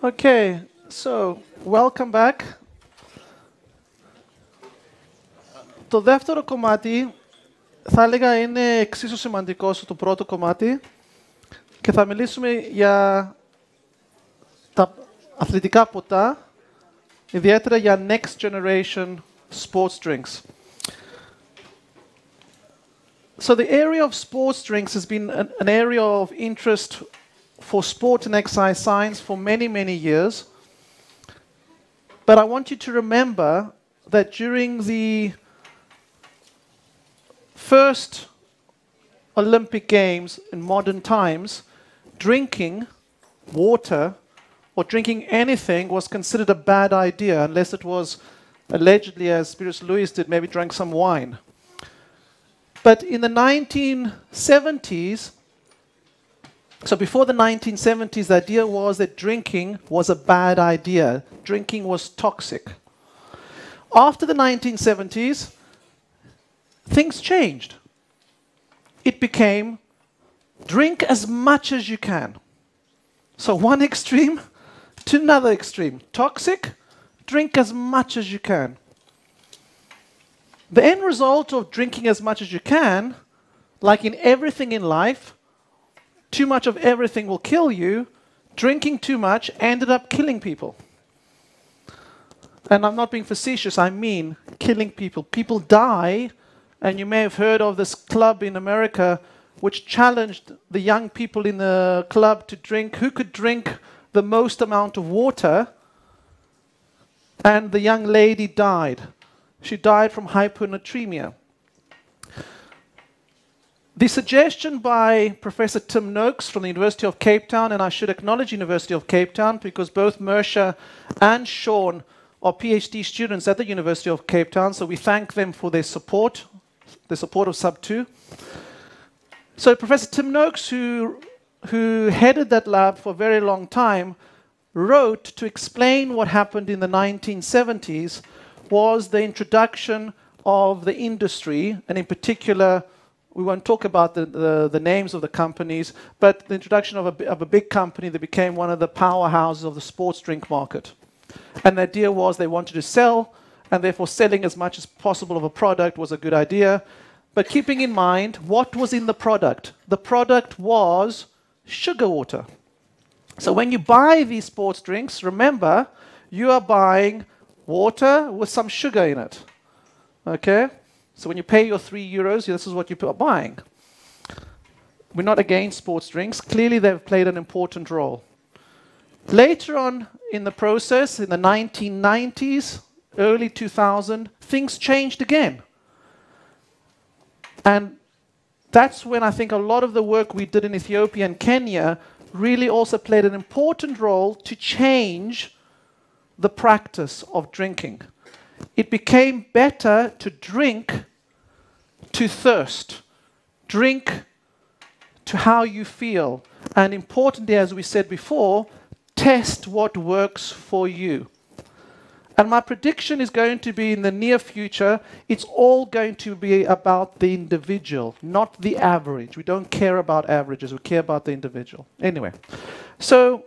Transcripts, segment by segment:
Okay, so welcome back. Το δεύτερο κομμάτι θα έλεγα είναι εξίσου σημαντικό στο το πρώτο κομμάτι και θα μιλήσουμε για τα αθλητικά ποτά, ιδιαίτερα για next generation sports drinks. So the area of sports drinks has been an area of interest for sport and exercise science for many, many years. But I want you to remember that during the first Olympic Games in modern times, drinking water or drinking anything was considered a bad idea unless it was allegedly, as Spirits Louis did, maybe drank some wine. But in the 1970s, so before the 1970s, the idea was that drinking was a bad idea. Drinking was toxic. After the 1970s, things changed. It became drink as much as you can. So one extreme to another extreme. Toxic, drink as much as you can. The end result of drinking as much as you can, like in everything in life, too much of everything will kill you. Drinking too much ended up killing people. And I'm not being facetious, I mean killing people. People die, and you may have heard of this club in America which challenged the young people in the club to drink, who could drink the most amount of water, and the young lady died. She died from hyponatremia. The suggestion by Professor Tim Noakes from the University of Cape Town, and I should acknowledge University of Cape Town because both Mersha and Sean are PhD students at the University of Cape Town, so we thank them for their support of Sub 2. So Professor Tim Noakes, who headed that lab for a very long time, wrote to explain what happened in the 1970s was the introduction of the industry, and in particular, we won't talk about the names of the companies, but the introduction of a big company that became one of the powerhouses of the sports drink market. And the idea was they wanted to sell, and therefore selling as much as possible of a product was a good idea. But keeping in mind, what was in the product? The product was sugar water. So when you buy these sports drinks, remember, you are buying water with some sugar in it. Okay? So when you pay your €3, this is what you are buying. We're not against sports drinks. Clearly, they've played an important role. Later on in the process, in the 1990s, early 2000, things changed again. And that's when I think a lot of the work we did in Ethiopia and Kenya really also played an important role to change the practice of drinking. It became better to drink to thirst, drink to how you feel, and importantly, as we said before, test what works for you. And my prediction is going to be in the near future, it's all going to be about the individual, not the average. We don't care about averages, we care about the individual. Anyway, so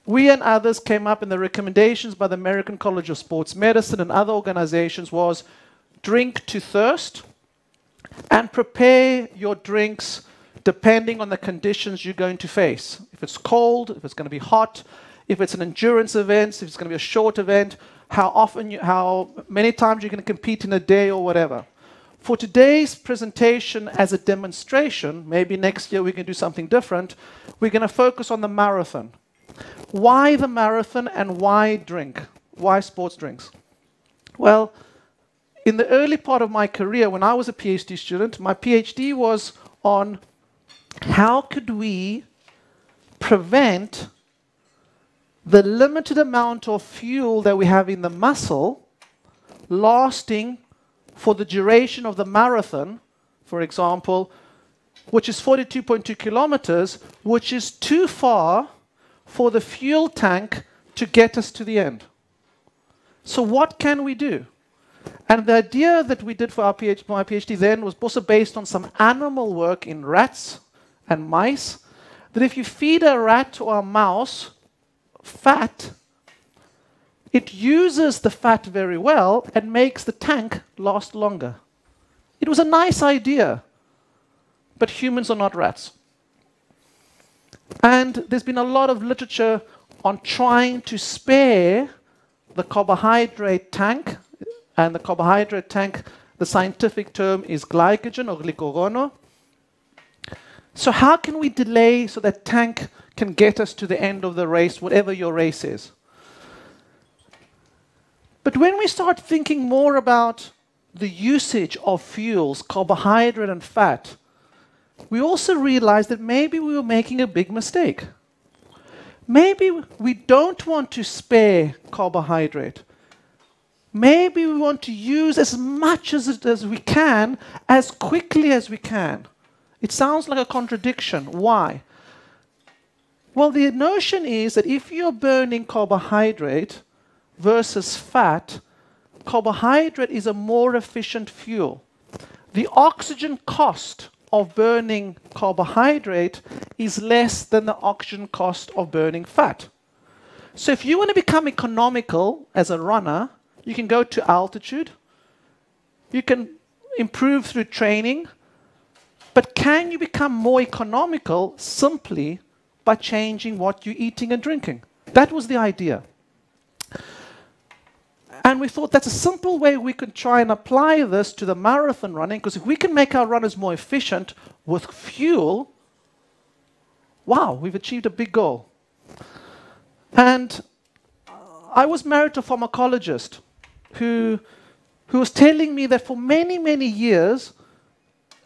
we and others came up, and the recommendations by the American College of Sports Medicine and other organizations was drink to thirst and prepare your drinks depending on the conditions you're going to face. If it's cold, if it's going to be hot, if it's an endurance event, if it's going to be a short event, how many times you're going to compete in a day or whatever. For today's presentation as a demonstration, maybe next year we can do something different, we're going to focus on the marathon. Why the marathon and why drink? Why sports drinks? Well, in the early part of my career, when I was a PhD student, my PhD was on how could we prevent the limited amount of fuel that we have in the muscle lasting for the duration of the marathon, for example, which is 42.2 kilometers, which is too far for the fuel tank to get us to the end. So what can we do? And the idea that we did for my PhD then was also based on some animal work in rats and mice, that if you feed a rat or a mouse fat, it uses the fat very well and makes the tank last longer. It was a nice idea, but humans are not rats. And there's been a lot of literature on trying to spare the carbohydrate tank, and the carbohydrate tank, the scientific term is glycogen or glycogono. So how can we delay so that tank can get us to the end of the race, whatever your race is? But when we start thinking more about the usage of fuels, carbohydrate and fat, we also realize that maybe we were making a big mistake. Maybe we don't want to spare carbohydrate. Maybe we want to use as much as we can, as quickly as we can. It sounds like a contradiction. Why? Well, the notion is that if you're burning carbohydrate versus fat, carbohydrate is a more efficient fuel. The oxygen cost of burning carbohydrate is less than the oxygen cost of burning fat. So if you want to become economical as a runner, you can go to altitude, you can improve through training, but can you become more economical simply by changing what you're eating and drinking? That was the idea. And we thought that's a simple way we could try and apply this to the marathon running, because if we can make our runners more efficient with fuel, wow, we've achieved a big goal. And I was married to a pharmacologist who was telling me that for many, many years,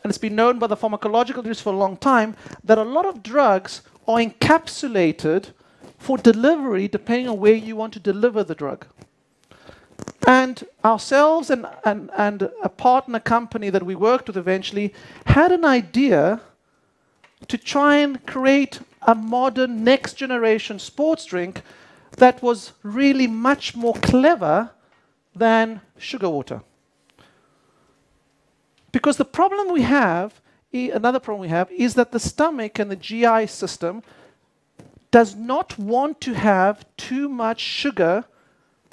and it's been known by the pharmacological industry for a long time, that a lot of drugs are encapsulated for delivery depending on where you want to deliver the drug. And ourselves and a partner company that we worked with eventually had an idea to try and create a modern next generation sports drink that was really much more clever than sugar water. Because the problem we have, another problem we have, is that the stomach and the GI system does not want to have too much sugar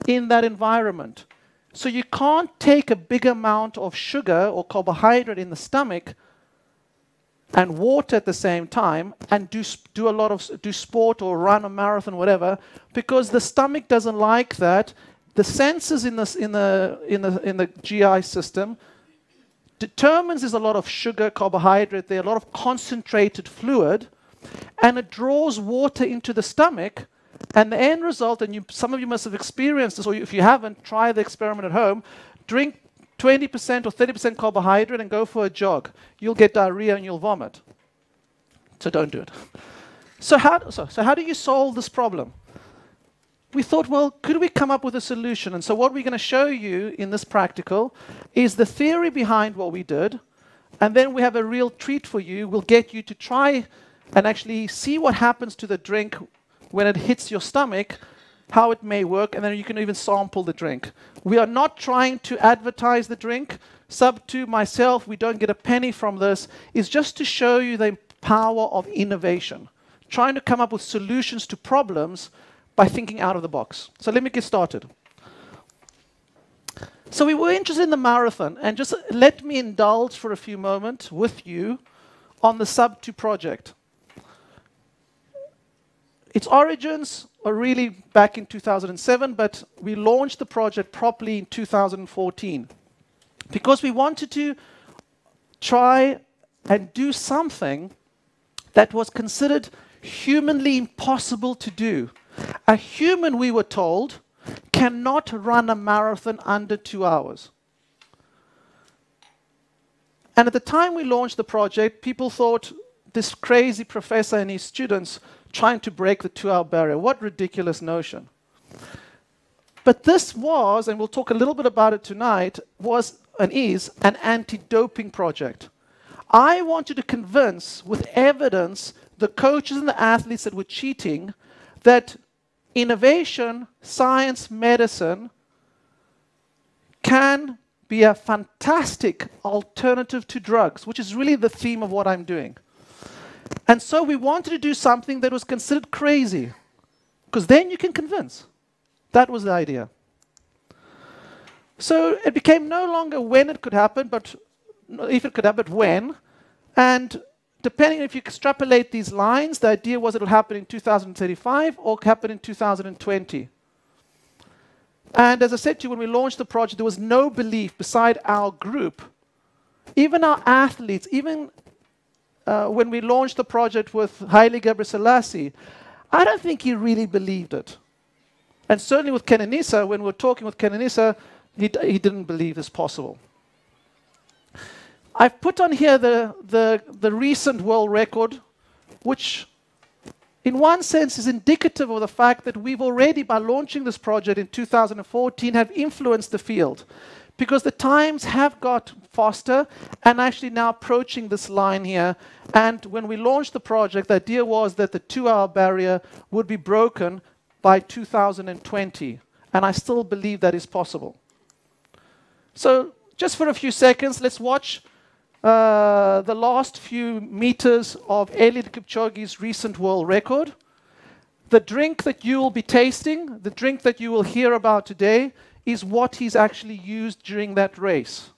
in that environment. So you can't take a big amount of sugar or carbohydrate in the stomach and water at the same time and do sport or run a marathon, whatever, because the stomach doesn't like that. The sensors in the GI system determines there's a lot of sugar, carbohydrate, there, a lot of concentrated fluid, and it draws water into the stomach. And the end result, and some of you must have experienced this, or if you haven't, try the experiment at home. Drink 20% or 30% carbohydrate and go for a jog. You'll get diarrhea and you'll vomit. So don't do it. So how do you solve this problem? We thought, well, could we come up with a solution? And so what we're going to show you in this practical is the theory behind what we did. And then we have a real treat for you. We'll get you to try and actually see what happens to the drink when it hits your stomach, how it may work, and then you can even sample the drink. We are not trying to advertise the drink. Sub to myself, we don't get a penny from this. It's just to show you the power of innovation, trying to come up with solutions to problems by thinking out of the box. So let me get started. So we were interested in the marathon, and just let me indulge for a few moments with you on the Sub2 project. Its origins are really back in 2007, but we launched the project properly in 2014 because we wanted to try and do something that was considered humanly impossible to do. A human, we were told, cannot run a marathon under 2 hours. And at the time we launched the project, people thought this crazy professor and his students trying to break the 2-hour barrier. What ridiculous notion. But this was, and we'll talk a little bit about it tonight, was and is an anti-doping project. I wanted to convince with evidence the coaches and the athletes that were cheating that innovation, science, medicine can be a fantastic alternative to drugs, which is really the theme of what I'm doing. And so we wanted to do something that was considered crazy, because then you can convince. That was the idea. So it became no longer when it could happen, but if it could happen, but when. And depending if you extrapolate these lines, the idea was it would happen in 2035 or happen in 2020. And as I said to you, when we launched the project, there was no belief beside our group, even our athletes, even when we launched the project with Haile Gebrselassie, I don't think he really believed it. And certainly with Kenenisa, when we were talking with Kenenisa, he didn't believe this possible. I've put on here the recent world record, which in one sense is indicative of the fact that we've already, by launching this project in 2014, have influenced the field. Because the times have got faster and actually now approaching this line here. And when we launched the project, the idea was that the 2-hour barrier would be broken by 2020. And I still believe that is possible. So just for a few seconds, let's watch the last few meters of Eliud Kipchoge's recent world record. The drink that you will be tasting, the drink that you will hear about today, is what he's actually used during that race.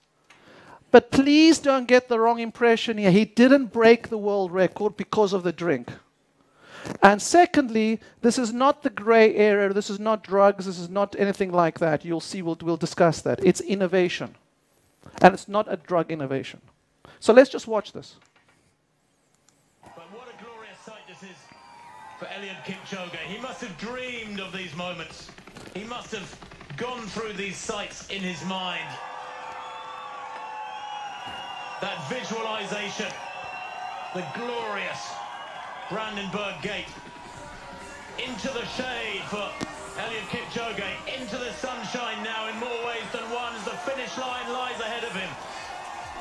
But please don't get the wrong impression here. He didn't break the world record because of the drink. And secondly, this is not the gray area. This is not drugs. This is not anything like that. You'll see, we'll discuss that. It's innovation. And it's not a drug innovation. So let's just watch this. But what a glorious sight this is for Eliud Kipchoge. He must have dreamed of these moments. He must have gone through these sights in his mind. That visualization, the glorious Brandenburg Gate. Into the shade for Eliud Kipchoge, into the sunshine now in more ways than one as the finish line lies ahead of him.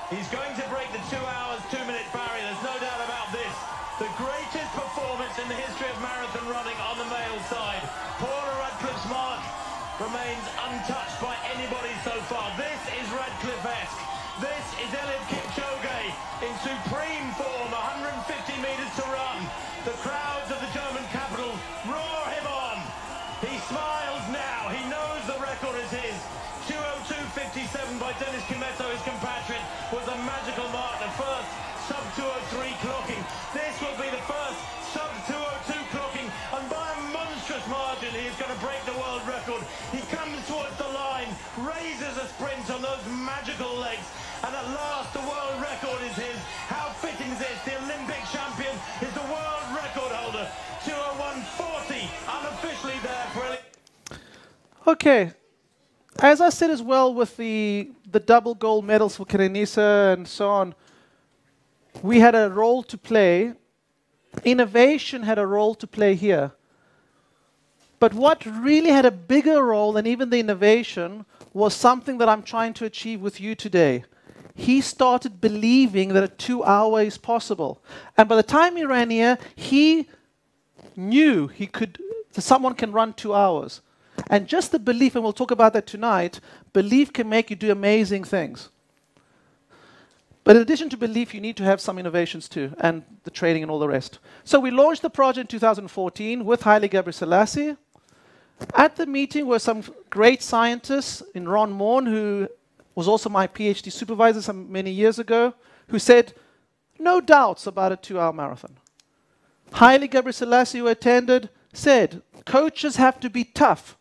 He's going to break the 2 hours, 2-minute barrier, there's no doubt about this. The greatest performance in the history of marathon running on the male side. Paula Radcliffe's mark remains untouched by anybody so far. This is Radcliffe-esque. This is Eliud Kipchoge in supreme form, 150 meters to run. The crowds of the German capital roar him on. He smiles now. He knows the record is his. 2:02.57 by Dennis Kimetto, his compatriot, was a magical mark. The first sub-2:03 clocking. This will be the first sub-2:02 clocking, and by a monstrous margin, he is going to break the world record. He comes towards the line, raises a sprint on those magical legs, and at last the world record is his. How fitting is this? The Olympic champion is the world record holder. 2:01.40, unofficially there for Eliud. Okay. As I said as well with the double gold medals for Kenenisa and so on, we had a role to play. Innovation had a role to play here. But what really had a bigger role than even the innovation was something that I'm trying to achieve with you today. He started believing that a 2-hour is possible. And by the time he ran here, he knew that someone can run 2 hours. And just the belief, and we'll talk about that tonight, belief can make you do amazing things. But in addition to belief, you need to have some innovations too, and the training and all the rest. So we launched the project in 2014 with Haile Gebrselassie. At the meeting were some great scientists in Ron Morn, who was also my PhD supervisor many years ago, who said, no doubts about a 2-hour marathon. Haile Gebrselassie, who attended, said, coaches have to be tough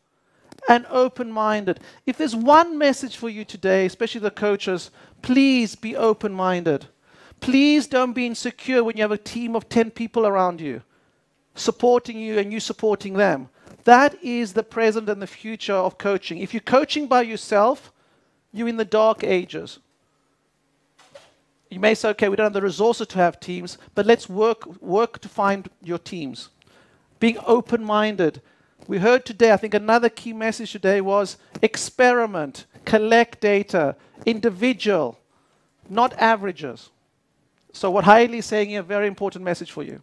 and open-minded. If there's one message for you today, especially the coaches, please be open-minded. Please don't be insecure when you have a team of 10 people around you, supporting you and you supporting them. That is the present and the future of coaching. If you're coaching by yourself, you're in the dark ages. You may say, okay, we don't have the resources to have teams, but let's work to find your teams. Being open-minded. We heard today, I think another key message today was experiment, collect data, individual, not averages. So what Haile is saying here, a very important message for you.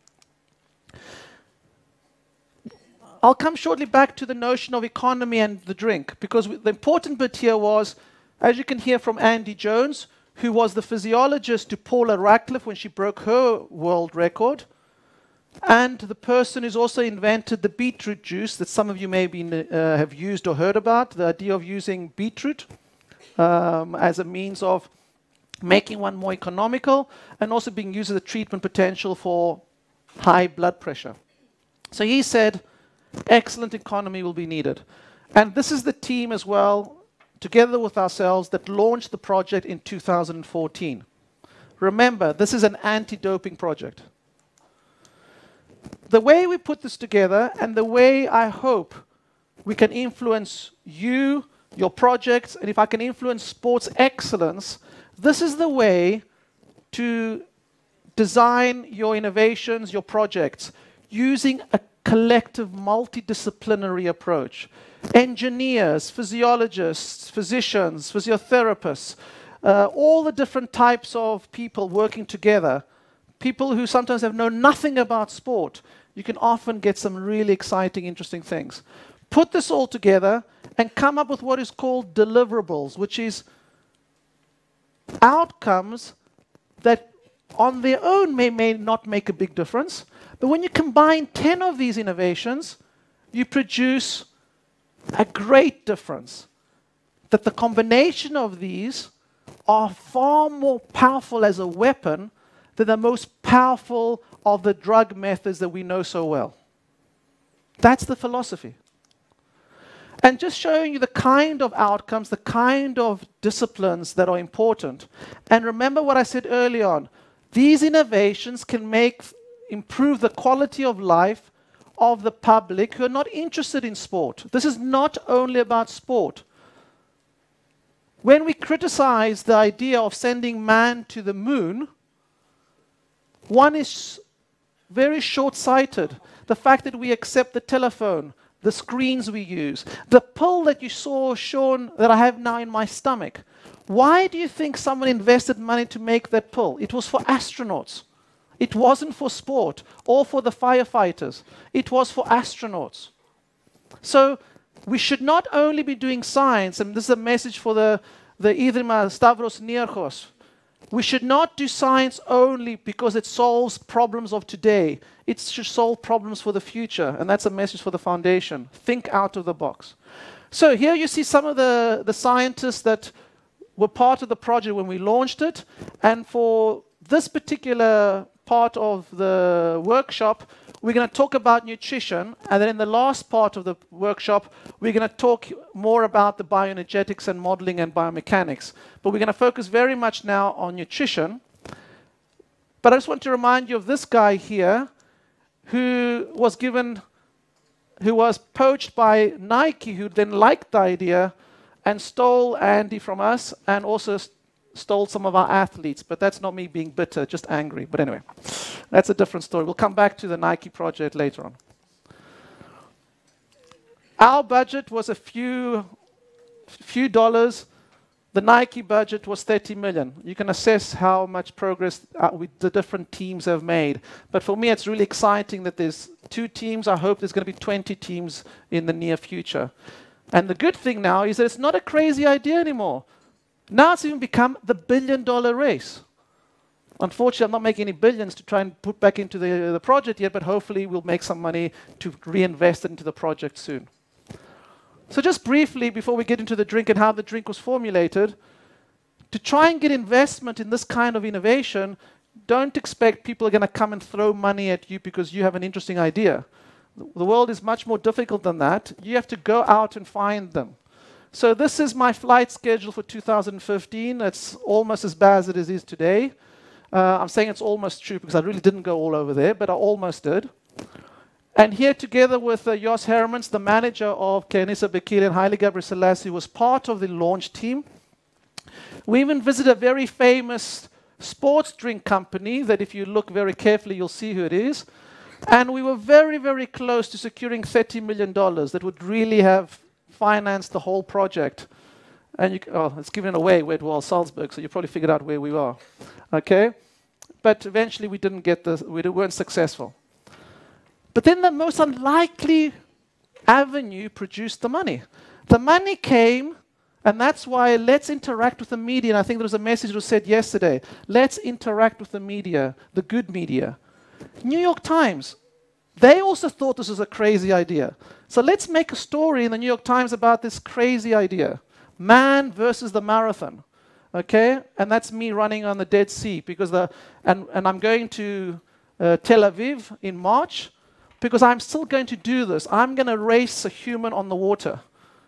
I'll come shortly back to the notion of economy and the drink, because the important bit here was, as you can hear from Andy Jones, who was the physiologist to Paula Radcliffe when she broke her world record, And the person who's also invented the beetroot juice that some of you maybe have used or heard about, the idea of using beetroot as a means of making one more economical and also being used as a treatment potential for high blood pressure. So he said, excellent economy will be needed. And this is the team as well, together with ourselves, that launched the project in 2014. Remember, this is an anti-doping project. The way we put this together and the way I hope we can influence you, your projects, and if I can influence sports excellence, this is the way to design your innovations, your projects, using a collective multidisciplinary approach. Engineers, physiologists, physicians, physiotherapists, all the different types of people working together, people who sometimes have known nothing about sport, you can often get some really exciting, interesting things. Put this all together and come up with what is called deliverables, which is outcomes that on their own may not make a big difference, but when you combine 10 of these innovations, you produce a great difference. That the combination of these are far more powerful as a weapon than the most powerful of the drug methods that we know so well. That's the philosophy. And just showing you the kind of outcomes, the kind of disciplines that are important. And remember what I said early on. These innovations can improve the quality of life of the public who are not interested in sport. This is not only about sport. When we criticize the idea of sending man to the moon, one is very short-sighted. The fact that we accept the telephone, the screens we use, the pill that you saw shown that I have now in my stomach. Why do you think someone invested money to make that pill? It was for astronauts. It wasn't for sport or for the firefighters. It was for astronauts. So we should not only be doing science, and this is a message for the Ίδρυμα Σταύρος, Nιάρχος. We should not do science only because it solves problems of today. It should solve problems for the future, and that's a message for the foundation. Think out of the box. So here you see some of the scientists that were part of the project when we launched it, and for this particular part of the workshop, we're going to talk about nutrition, and then in the last part of the workshop, we're going to talk more about the bioenergetics and modeling and biomechanics. But we're going to focus very much now on nutrition. But I just want to remind you of this guy here, who was poached by Nike, who then liked the idea and stole Andy from us, and also stole some of our athletes. But that's not me being bitter, just angry. But anyway, that's a different story. We'll come back to the Nike project later on. Our budget was a few dollars. The Nike budget was 30 million. You can assess how much progress the different teams have made. But for me, it's really exciting that there's 2 teams. I hope there's going to be 20 teams in the near future. And the good thing now is that it's not a crazy idea anymore. Now it's even become the billion-dollar race. Unfortunately, I'm not making any billions to try and put back into the project yet, but hopefully we'll make some money to reinvest it into the project soon. So just briefly, before we get into the drink and how the drink was formulated, to try and get investment in this kind of innovation, don't expect people are going to come and throw money at you because you have an interesting idea. The world is much more difficult than that. You have to go out and find them. So this is my flight schedule for 2015. It's almost as bad as it is today. I'm saying it's almost true because I really didn't go all over there, but I almost did. And here, together with Jos Hermans, the manager of Kenisa Bekele and Haile Gebrselassie, was part of the launch team. We even visited a very famous sports drink company that if you look very carefully, you'll see who it is. And we were very, very close to securing $30 million that would really have financed the whole project. And it's given away where it was, Salzburg, so you probably figured out where we are. Okay? But eventually we didn't get we weren't successful. But then the most unlikely avenue produced the money. The money came, and that's why let's interact with the media. And I think there was a message that was said yesterday. Let's interact with the media, the good media. New York Times, They also thought this was a crazy idea. So let's make a story in the New York Times about this crazy idea. Man versus the marathon. Okay? And that's me running on the Dead Sea. Because and I'm going to Tel Aviv in March, because I'm still going to do this. I'm going to race a human on the water.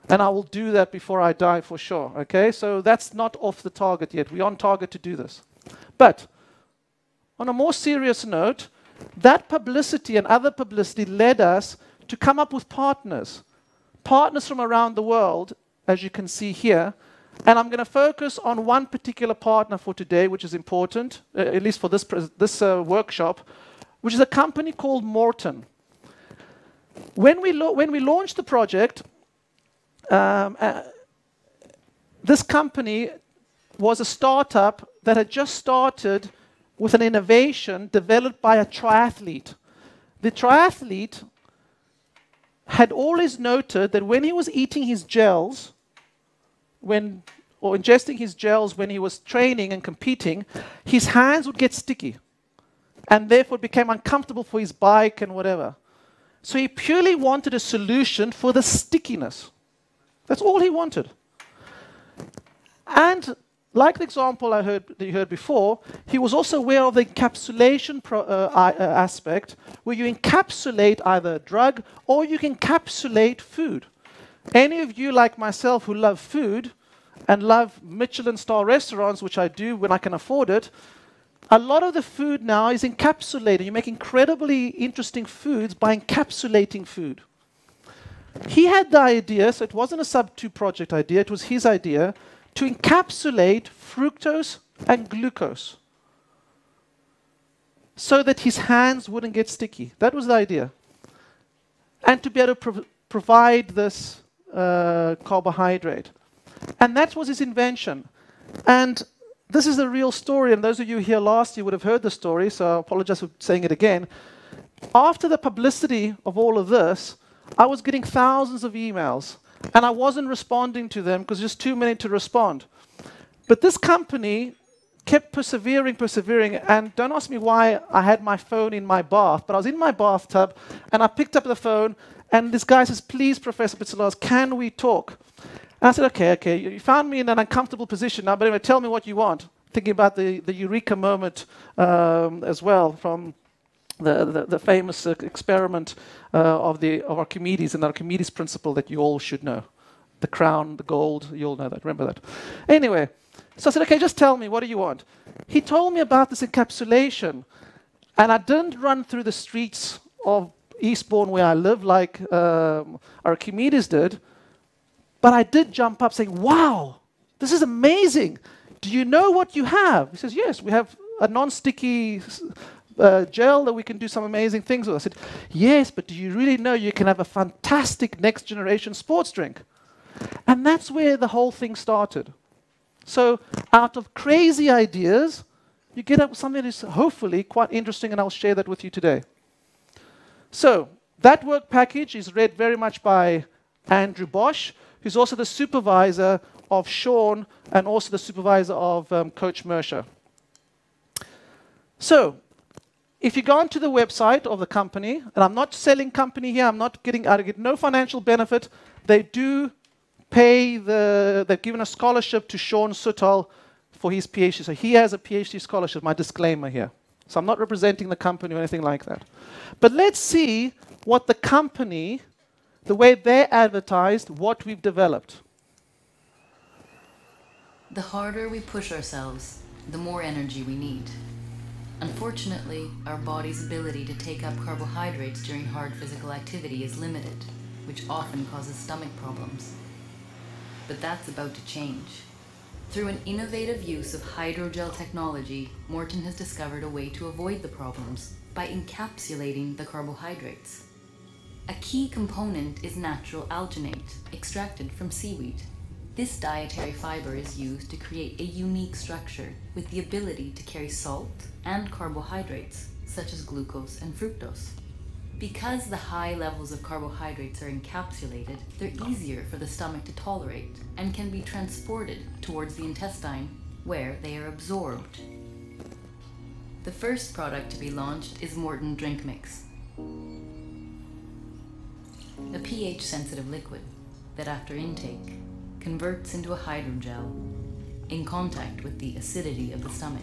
And I will do that before I die for sure. Okay? So that's not off the target yet. We're on target to do this. But on a more serious note, that publicity and other publicity led us to come up with partners. Partners from around the world, as you can see here. And I'm going to focus on one particular partner for today, which is important, at least for this workshop, which is a company called Morton. When we launched the project, this company was a startup that had just started with an innovation developed by a triathlete. The triathlete had always noted that when he was eating his gels, or ingesting his gels when he was training and competing, his hands would get sticky, and therefore it became uncomfortable for his bike and whatever. So he purely wanted a solution for the stickiness. That's all he wanted. And like the example that you heard before, he was also aware of the encapsulation aspect, where you encapsulate either a drug or you can encapsulate food. Any of you like myself who love food and love Michelin-star restaurants, which I do when I can afford it, a lot of the food now is encapsulated. You make incredibly interesting foods by encapsulating food. He had the idea, so it wasn't a sub-2 project idea, it was his idea, to encapsulate fructose and glucose so that his hands wouldn't get sticky. That was the idea. And to be able to provide this carbohydrate. And that was his invention. And this is a real story, and those of you here last year would have heard the story, so I apologize for saying it again. After the publicity of all of this, I was getting thousands of emails, and I wasn't responding to them because there's too many to respond. But this company kept persevering, and don't ask me why I had my phone in my bath, but I was in my bathtub, and I picked up the phone, and this guy says, "Please, Professor Pitsilas, can we talk?" And I said, okay, you found me in an uncomfortable position now, but anyway, tell me what you want. Thinking about the eureka moment as well from the famous experiment of Archimedes and the Archimedes principle that you all should know. The crown, the gold, you all know that, remember that. Anyway, so I said, okay, just tell me, what do you want? He told me about this encapsulation, and I didn't run through the streets of Eastbourne where I live like Archimedes did, but I did jump up saying, wow, this is amazing. Do you know what you have? He says, yes, we have a non-sticky gel that we can do some amazing things with. I said, yes, but do you really know you can have a fantastic next generation sports drink? And that's where the whole thing started. So out of crazy ideas, you get up with something that is hopefully quite interesting, and I'll share that with you today. So that work package is read very much by Andrew Bosch, who's also the supervisor of Sean and also the supervisor of Coach Mersha. So if you go onto the website of the company, and I'm not selling company here, I get no financial benefit. They do pay they've given a scholarship to Sean Suttal for his PhD. So he has a PhD scholarship, my disclaimer here. So I'm not representing the company or anything like that. But let's see what the company, the way they advertised what we've developed. The harder we push ourselves, the more energy we need. Unfortunately, our body's ability to take up carbohydrates during hard physical activity is limited, which often causes stomach problems. But that's about to change. Through an innovative use of hydrogel technology, Morton has discovered a way to avoid the problems by encapsulating the carbohydrates. A key component is natural alginate, extracted from seaweed. This dietary fiber is used to create a unique structure with the ability to carry salt and carbohydrates, such as glucose and fructose. Because the high levels of carbohydrates are encapsulated, they're easier for the stomach to tolerate and can be transported towards the intestine, where they are absorbed. The first product to be launched is Morton Drink Mix. a pH-sensitive liquid that after intake converts into a hydrogel in contact with the acidity of the stomach.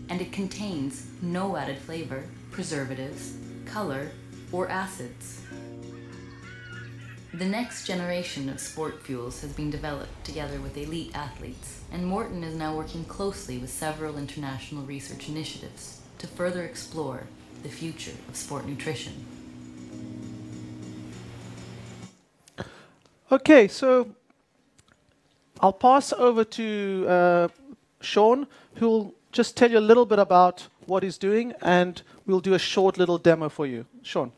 And it contains no added flavor, preservatives, color, or acids. The next generation of sport fuels has been developed together with elite athletes, and Morton is now working closely with several international research initiatives to further explore the future of sport nutrition. Okay, so I'll pass over to Sean, who will just tell you a little bit about what he's doing, and we'll do a short little demo for you. Sean.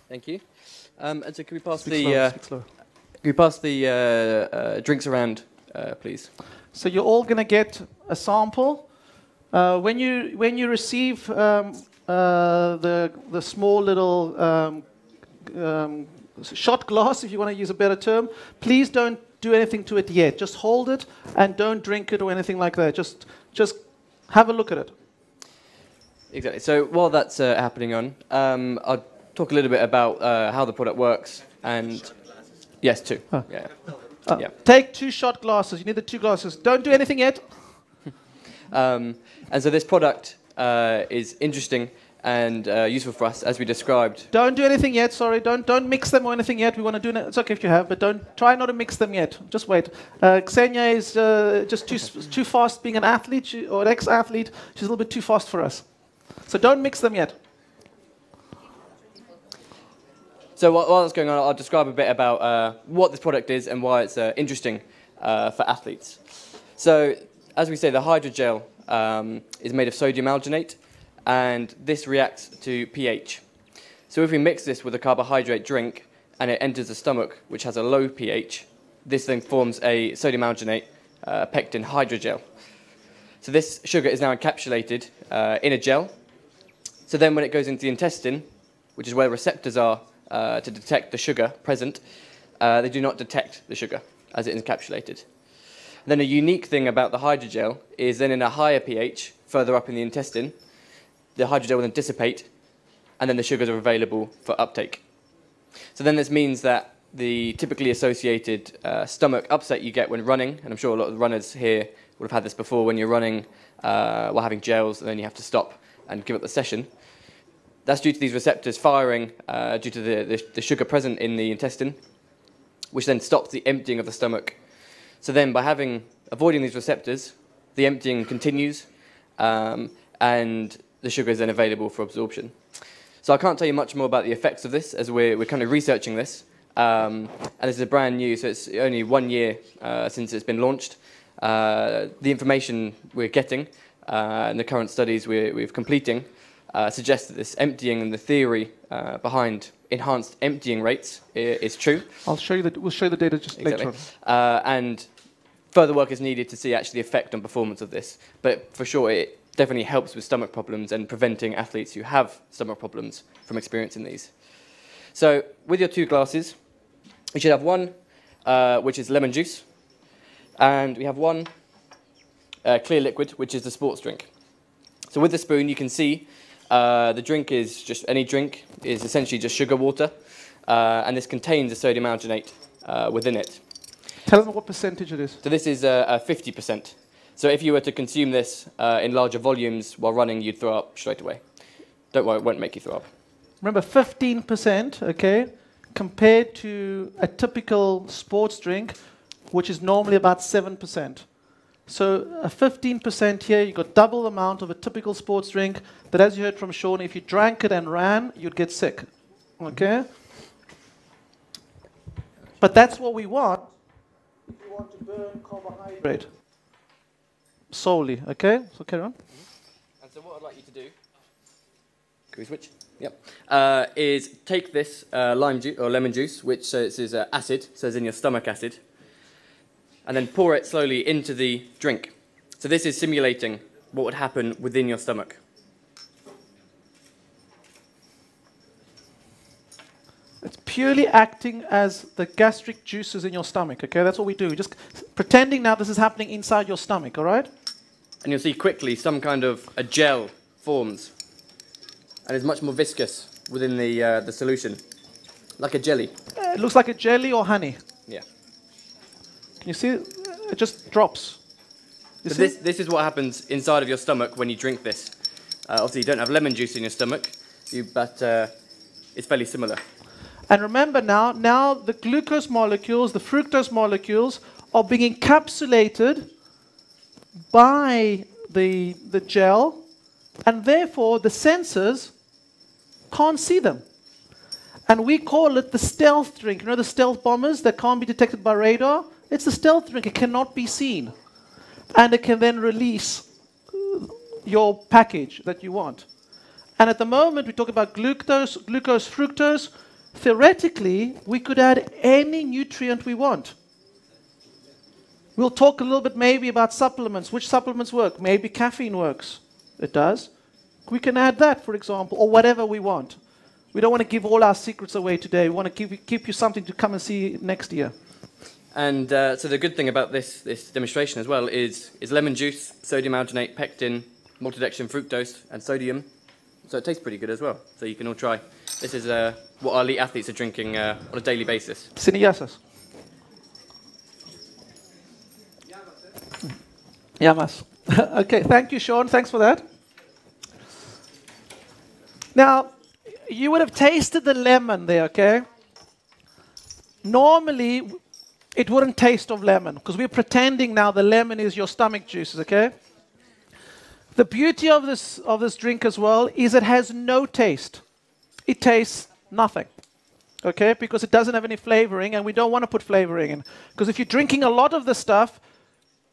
Thank you. And so can we pass Speak slower. can we pass the drinks around, please? So you're all going to get a sample. When you receive the small little shot glass, if you want to use a better term, please don't do anything to it yet. Just hold it and don't drink it or anything like that. Just have a look at it. Exactly. So while that's happening on, I'll talk a little bit about how the product works. And yes, two. Huh. Yeah. Yeah. Take 2 shot glasses. You need the 2 glasses. Don't do anything yet. And so this product is interesting and useful for us, as we described. Don't do anything yet. Sorry. Don't mix them or anything yet. We want to do it. It's okay if you have, but don't try not to mix them yet. Just wait. Ksenia is just too fast. Being an athlete or an ex-athlete, she's a little bit too fast for us. So don't mix them yet. So while that's going on, I'll describe a bit about what this product is and why it's interesting for athletes. So as we say, the hydrogel is made of sodium alginate, and this reacts to pH. So if we mix this with a carbohydrate drink and it enters the stomach, which has a low pH, this then forms a sodium alginate pectin hydrogel. So this sugar is now encapsulated in a gel. So then when it goes into the intestine, which is where receptors are to detect the sugar present, they do not detect the sugar as it is encapsulated. And then a unique thing about the hydrogel is then in a higher pH, further up in the intestine, the hydrogel will then dissipate, and then the sugars are available for uptake. So then this means that the typically associated stomach upset you get when running, and I'm sure a lot of the runners here would have had this before when you're running while having gels, and then you have to stop and give up the session. That's due to these receptors firing due to the sugar present in the intestine, which then stops the emptying of the stomach. So then by avoiding these receptors, the emptying continues, and the sugar is then available for absorption. So I can't tell you much more about the effects of this, as we're kind of researching this. And this is brand new, so it's only 1 year since it's been launched. The information we're getting and the current studies we're completing suggests that this emptying and the theory behind enhanced emptying rates is true. We'll show you the data just later on. And further work is needed to see actually the effect on performance of this. But for sure, it definitely helps with stomach problems and preventing athletes who have stomach problems from experiencing these. So with your 2 glasses, you should have one which is lemon juice, and we have one clear liquid, which is the sports drink. So with the spoon, you can see the drink is just any drink, is essentially just sugar water, and this contains a sodium alginate within it. Tell them what percentage it is. So this is 50%. So if you were to consume this in larger volumes while running, you'd throw up straight away. Don't worry, it won't make you throw up. Remember, 15%, okay, compared to a typical sports drink, which is normally about 7%. So a 15% here, you got double the amount of a typical sports drink that, as you heard from Sean, if you drank it and ran, you'd get sick, okay? But that's what we want. We want to burn carbohydrate solely, okay? So carry on. And so what I'd like you to do, can we switch? Yep. Is take this lime juice or lemon juice, which is acid, so it's in your stomach acid, and then pour it slowly into the drink. So this is simulating what would happen within your stomach. It's purely acting as the gastric juices in your stomach, okay? That's what we do. Just pretending now this is happening inside your stomach, all right? And you'll see quickly some kind of a gel forms, and is much more viscous within the solution. Like a jelly. It looks like a jelly or honey. Yeah. Can you see it? It just drops. You So see? this is what happens inside of your stomach when you drink this. Obviously, you don't have lemon juice in your stomach, but it's fairly similar. And remember now the glucose molecules, the fructose molecules, are being encapsulated by the gel, and therefore the sensors can't see them. And we call it the stealth drink. You know the stealth bombers that can't be detected by radar? It's the stealth drink. It cannot be seen. And it can then release your package that you want. And at the moment, we talk about glucose, fructose. Theoretically, we could add any nutrient we want. We'll talk a little bit maybe about supplements. Which supplements work? Maybe caffeine works. It does. We can add that, for example, or whatever we want. We don't want to give all our secrets away today. We want to keep you something to come and see next year. And so the good thing about this demonstration as well is lemon juice, sodium alginate, pectin, maltodextrin, fructose, and sodium. So it tastes pretty good as well. So you can all try. This is what our elite athletes are drinking on a daily basis. Συνεχιάσας. Yamas. Okay, thank you, Sean. Thanks for that. Now, you would have tasted the lemon there, okay? Normally, it wouldn't taste of lemon, because we're pretending now the lemon is your stomach juices, okay? The beauty of this drink as well is it has no taste. It tastes nothing, okay? Because it doesn't have any flavoring, and we don't want to put flavoring in. Because if you're drinking a lot of the stuff,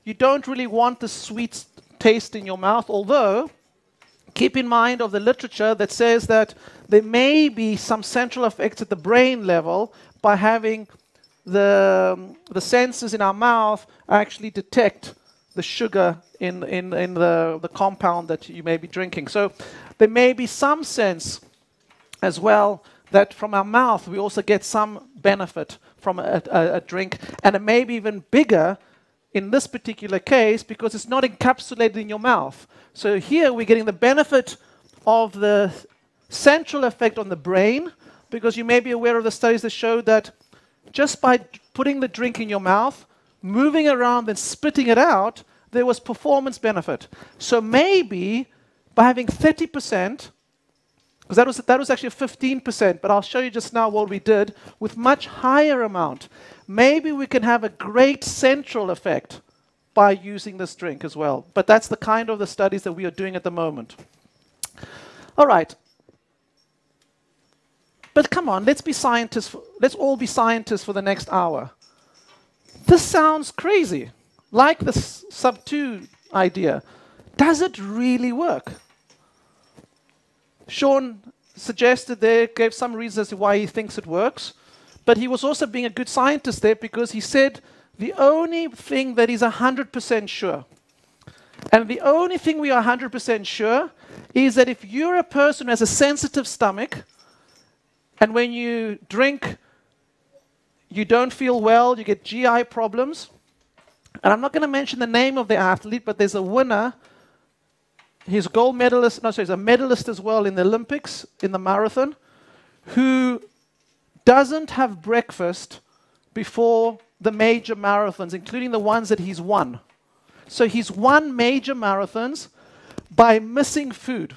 you don't really want the sweet taste in your mouth, although keep in mind of the literature that says that there may be some central effects at the brain level by having the sensors in our mouth actually detect the sugar in the compound that you may be drinking. So there may be some sense as well that from our mouth we also get some benefit from a drink, and it may be even bigger in this particular case because it's not encapsulated in your mouth. So here we're getting the benefit of the central effect on the brain, because you may be aware of the studies that show that just by putting the drink in your mouth, moving around and spitting it out, there was performance benefit. So maybe by having 30%, because that was actually 15%, but I'll show you just now what we did with much higher amount. Maybe we can have a great central effect by using this drink as well. But that's the kind of the studies that we are doing at the moment. All right. But come on, let's be scientists. Let's all be scientists for the next hour. This sounds crazy, like the sub-2 idea. Does it really work? Sean suggested there, gave some reasons as to why he thinks it works, but he was also being a good scientist there because he said the only thing that is 100% sure, and the only thing we are 100% sure is that if you're a person who has a sensitive stomach, and when you drink, you don't feel well, you get GI problems, and I'm not going to mention the name of the athlete, but there's a winner. He's a gold medalist, he's a medalist as well in the Olympics, in the marathon, who doesn't have breakfast before the major marathons, including the ones that he's won. So he's won major marathons by missing food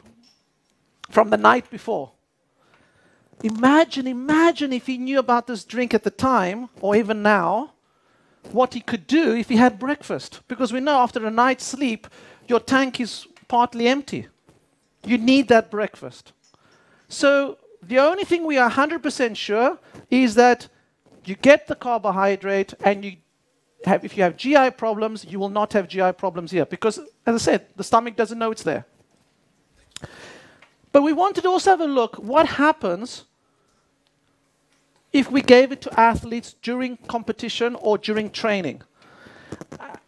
from the night before. Imagine if he knew about this drink at the time, or even now, what he could do if he had breakfast. Because we know after a night's sleep, your tank is partly empty. You need that breakfast. So the only thing we are 100% sure is that you get the carbohydrate, and if you have GI problems, you will not have GI problems here. Because, as I said, the stomach doesn't know it's there. But we wanted to also have a look what happens if we gave it to athletes during competition or during training.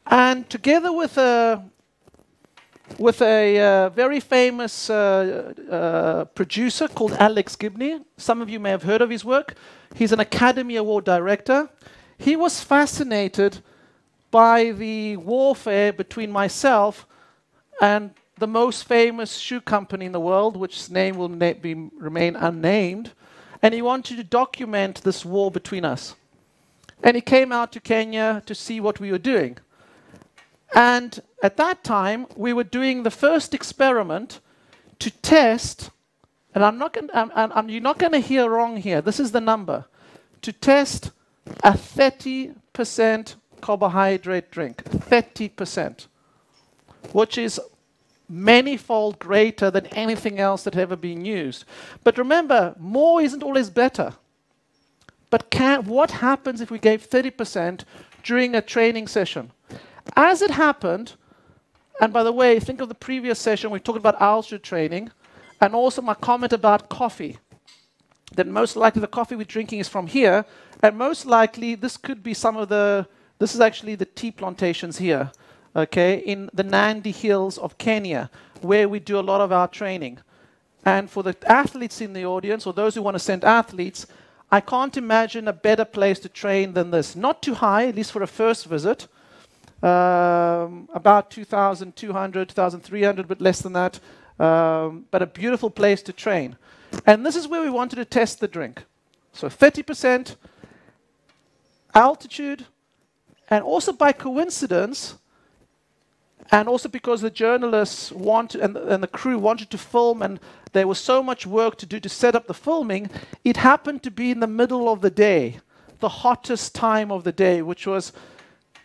And together with a very famous producer called Alex Gibney. Some of you may have heard of his work. He's an Academy Award director. He was fascinated by the warfare between myself and the most famous shoe company in the world, which name will remain unnamed. and he wanted to document this war between us. And he came out to Kenya to see what we were doing. And at that time, we were doing the first experiment to test, and you're not going to hear wrong here, this is the number, to test a 30% carbohydrate drink, 30%, which is many-fold greater than anything else that had ever been used. But remember, more isn't always better. But what happens if we gave 30% during a training session? As it happened, and by the way, think of the previous session, we talked about altitude training, and also my comment about coffee. That most likely the coffee we're drinking is from here, and most likely this could be some of this is actually the tea plantations here, okay, in the Nandi Hills of Kenya, where we do a lot of our training. And for the athletes in the audience, or those who want to send athletes, I can't imagine a better place to train than this. Not too high, at least for a first visit, about 2,200, 2,300, but less than that, but a beautiful place to train. And this is where we wanted to test the drink. So 30% altitude, and also by coincidence, and also because the journalists wanted, and the crew wanted to film, and there was so much work to do to set up the filming, it happened to be in the middle of the day, the hottest time of the day, which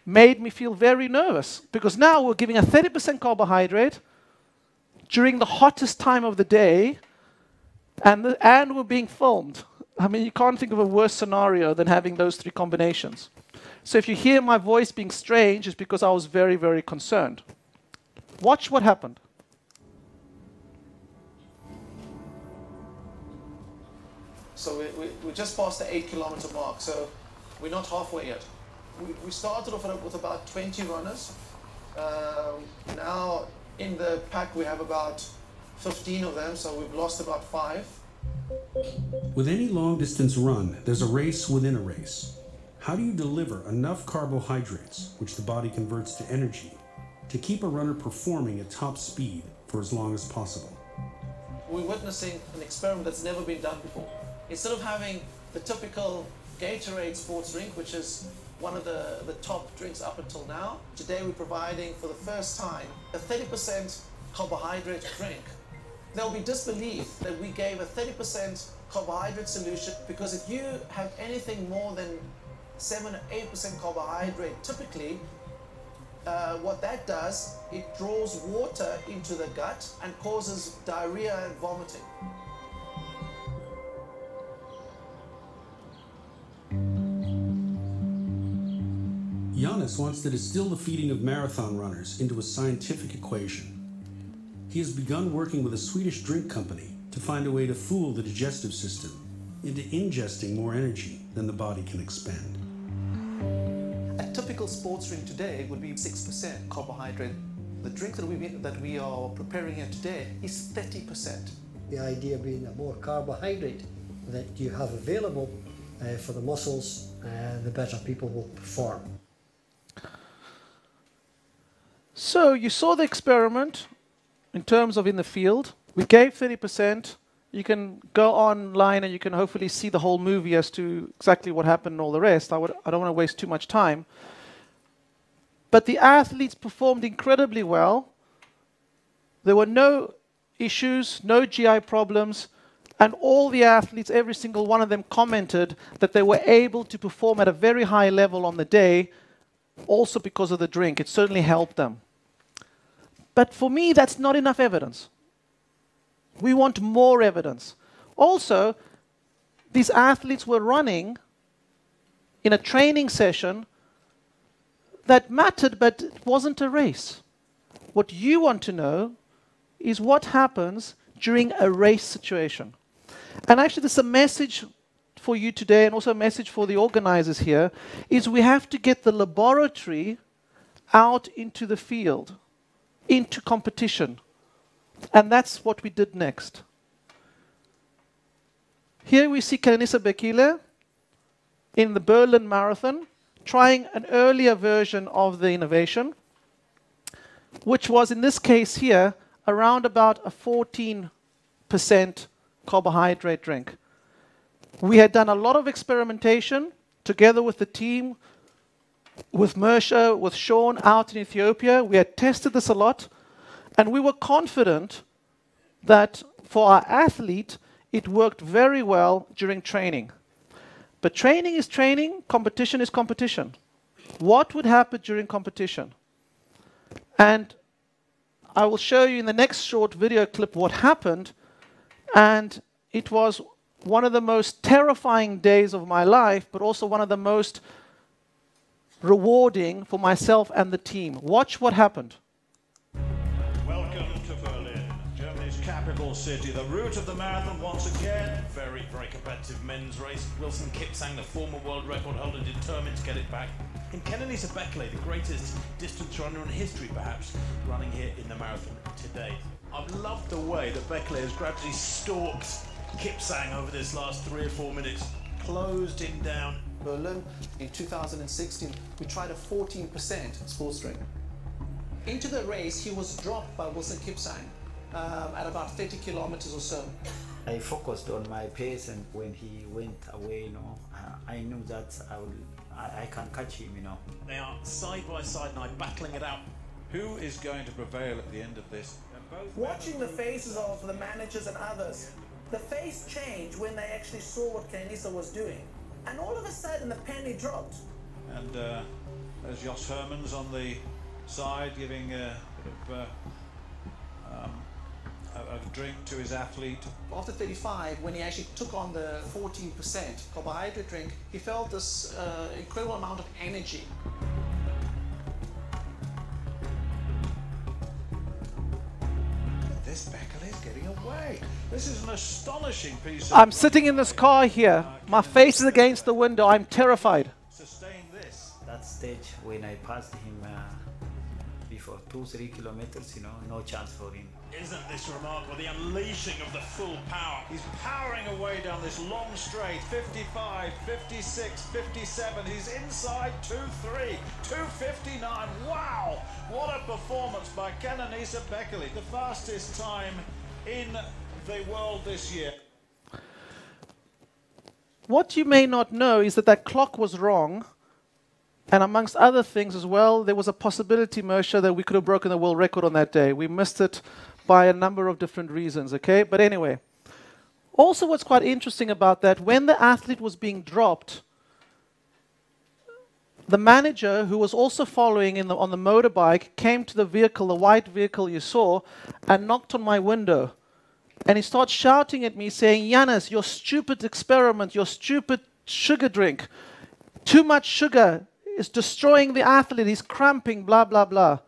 made me feel very nervous, because now we're giving a 30% carbohydrate during the hottest time of the day, and we're being filmed. I mean, you can't think of a worse scenario than having those three combinations. So if you hear my voice being strange, it's because I was very, very concerned. Watch what happened. So we just passed the 8-kilometer mark, so we're not halfway yet. We started off with about 20 runners. Now in the pack we have about 15 of them, so we've lost about 5. With any long-distance run, there's a race within a race. How do you deliver enough carbohydrates, which the body converts to energy, to keep a runner performing at top speed for as long as possible? We're witnessing an experiment that's never been done before. Instead of having the typical Gatorade sports drink, which is one of the top drinks up until now, today we're providing for the first time a 30% carbohydrate drink. There'll be disbelief that we gave a 30% carbohydrate solution, because if you have anything more than 7 or 8% carbohydrate, typically what that does, it draws water into the gut and causes diarrhea and vomiting. Giannis wants to distill the feeding of marathon runners into a scientific equation. He has begun working with a Swedish drink company to find a way to fool the digestive system into ingesting more energy than the body can expend. A typical sports drink today would be 6% carbohydrate. The drink that we are preparing here today is 30%. The idea being that more carbohydrate that you have available for the muscles, the better people will perform. So you saw the experiment in terms of in the field. We gave 30%. You can go online and you can hopefully see the whole movie as to exactly what happened and all the rest. I don't want to waste too much time. But the athletes performed incredibly well. There were no issues, no GI problems, and all the athletes, every single one of them, commented that they were able to perform at a very high level on the day, also because of the drink. It certainly helped them. But for me, that's not enough evidence. We want more evidence. Also, these athletes were running in a training session that mattered, but it wasn't a race. What you want to know is what happens during a race situation. And actually, there's a message for you today, and also a message for the organizers here, is we have to get the laboratory out into the field, into competition. And that's what we did next. Here we see Kanisa Bekele in the Berlin Marathon, trying an earlier version of the innovation, which was, in this case here, around about a 14% carbohydrate drink. We had done a lot of experimentation together with the team, with Mersha, with Sean out in Ethiopia. We had tested this a lot, and we were confident that for our athlete, it worked very well during training. But training is training, competition is competition. What would happen during competition? And I will show you in the next short video clip what happened, and it was one of the most terrifying days of my life, but also one of the most rewarding for myself and the team. Watch what happened. Welcome to Berlin, Germany's capital city. The route of the marathon once again. Very, very competitive men's race. Wilson Kipsang, the former world record holder, determined to get it back. And Kenenisa Bekele, the greatest distance runner in history, perhaps, running here in the marathon today. I've loved the way that Bekele has gradually stalked Kipsang over this last 3 or 4 minutes, closed him down. Berlin in 2016, we tried a 14% full strength. Into the race, he was dropped by Wilson Kipsang at about 30 kilometers or so. I focused on my pace, and when he went away, I knew that I can catch him, They are side by side now, battling it out. Who is going to prevail at the end of this? Watching the faces of the managers and others, the face changed when they actually saw what Kenenisa was doing. And all of a sudden, the penny dropped. And there's Jos Hermans on the side giving a bit of a drink to his athlete. After 35, when he actually took on the 14% carbohydrate drink, he felt this incredible amount of energy. This Bekele is getting away. This is an astonishing piece of... I'm sitting in this car here. My face is against the window. I'm terrified. Sustain this. that stage when I passed him before 2-3 kilometers, no chance for him. Isn't this remarkable, the unleashing of the full power. He's powering away down this long straight, 55, 56, 57, he's inside 2-3, 2:59, wow! What a performance by Kenenisa Bekele, the fastest time in the world this year. What you may not know is that that clock was wrong, and amongst other things as well, there was a possibility, Mersha, that we could have broken the world record on that day. We missed it by a number of different reasons, okay? But anyway, also what's quite interesting about that, when the athlete was being dropped, the manager, who was also following on the motorbike, came to the vehicle, the white vehicle you saw, and knocked on my window. And he starts shouting at me, saying, "Yannis, your stupid experiment, your stupid sugar drink, too much sugar is destroying the athlete, he's cramping, blah, blah, blah."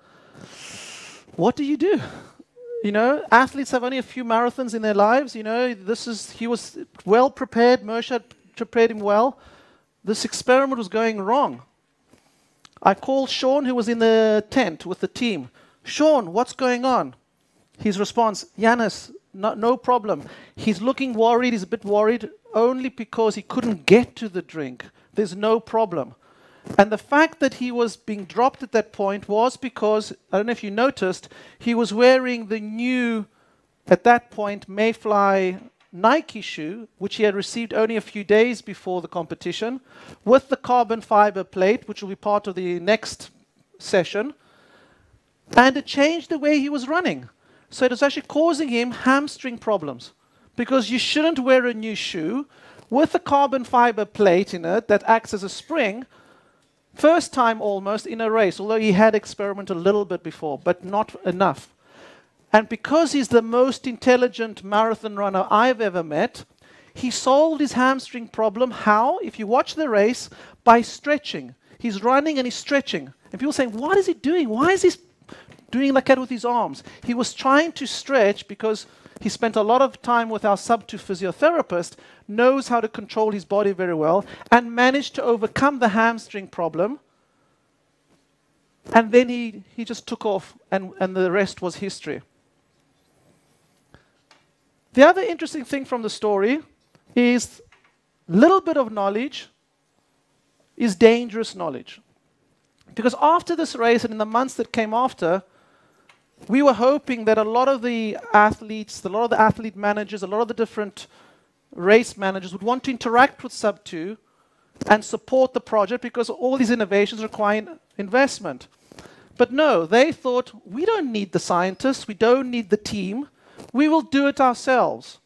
What do? Athletes have only a few marathons in their lives. He was well prepared. Mersha prepared him well. This experiment was going wrong. I called Sean, who was in the tent with the team. "Sean, what's going on?" His response, "Yannis, no problem. He's looking worried. He's a bit worried only because he couldn't get to the drink. There's no problem." And the fact that he was being dropped at that point was because, I don't know if you noticed, he was wearing the new, at that point, Mayfly Nike shoe, which he had received only a few days before the competition, with the carbon fiber plate, which will be part of the next session. And it changed the way he was running. So it was actually causing him hamstring problems, because you shouldn't wear a new shoe with a carbon fiber plate in it that acts as a spring, first time almost in a race, although he had experimented a little bit before, but not enough. And because he's the most intelligent marathon runner I've ever met, he solved his hamstring problem. How? If you watch the race, by stretching. He's running and he's stretching. And people are saying, what is he doing? Why is he doing like that with his arms? He was trying to stretch because he spent a lot of time with our sub-2 physiotherapist, knows how to control his body very well, and managed to overcome the hamstring problem. And then he just took off, and the rest was history. The other interesting thing from the story is a little bit of knowledge is dangerous knowledge. Because after this race and in the months that came after, we were hoping that a lot of the athletes, a lot of the athlete managers, a lot of the different race managers would want to interact with Sub2 and support the project because all these innovations require investment. But no, they thought, we don't need the scientists, we don't need the team, we will do it ourselves.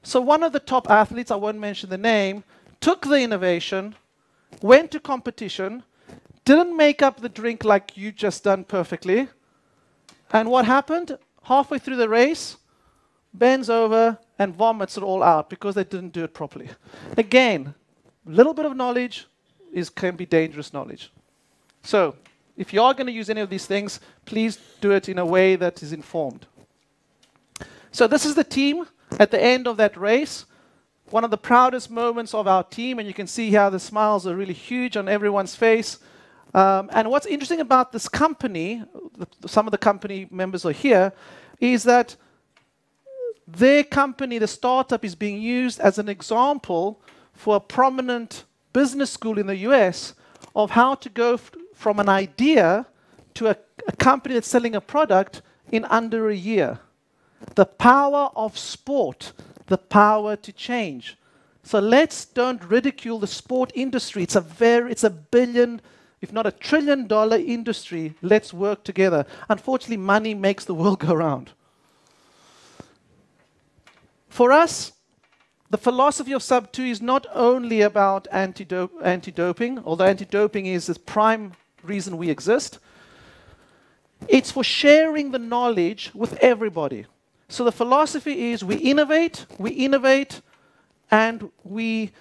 So one of the top athletes, I won't mention the name, took the innovation, went to competition, didn't make up the drink like you just done perfectly, and what happened? Halfway through the race, bends over and vomits it all out because they didn't do it properly. Again, a little bit of knowledge can be dangerous knowledge. So, if you are going to use any of these things, please do it in a way that is informed. So this is the team at the end of that race. One of the proudest moments of our team, and you can see how the smiles are really huge on everyone's face. And what's interesting about this company, some of the company members are here, is that their company, the startup, is being used as an example for a prominent business school in the US of how to go from an idea to a company that's selling a product in under a year. The power of sport, the power to change. So don't ridicule the sport industry. It's a billion, if not $1 trillion industry. Let's work together. Unfortunately, money makes the world go round. For us, the philosophy of Sub2 is not only about anti-doping, although anti-doping is the prime reason we exist. It's for sharing the knowledge with everybody. So the philosophy is we innovate, and we,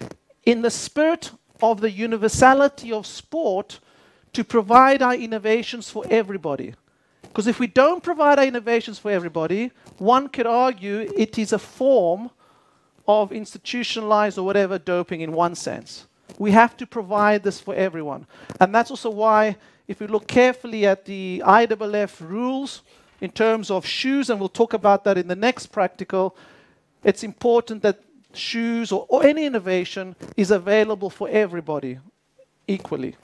in the spirit of the universality of sport, to provide our innovations for everybody. Because if we don't provide our innovations for everybody, one could argue it is a form of institutionalized or whatever doping in one sense. We have to provide this for everyone. And that's also why, if we look carefully at the IAAF rules in terms of shoes, and we'll talk about that in the next practical, it's important that shoes or any innovation is available for everybody equally.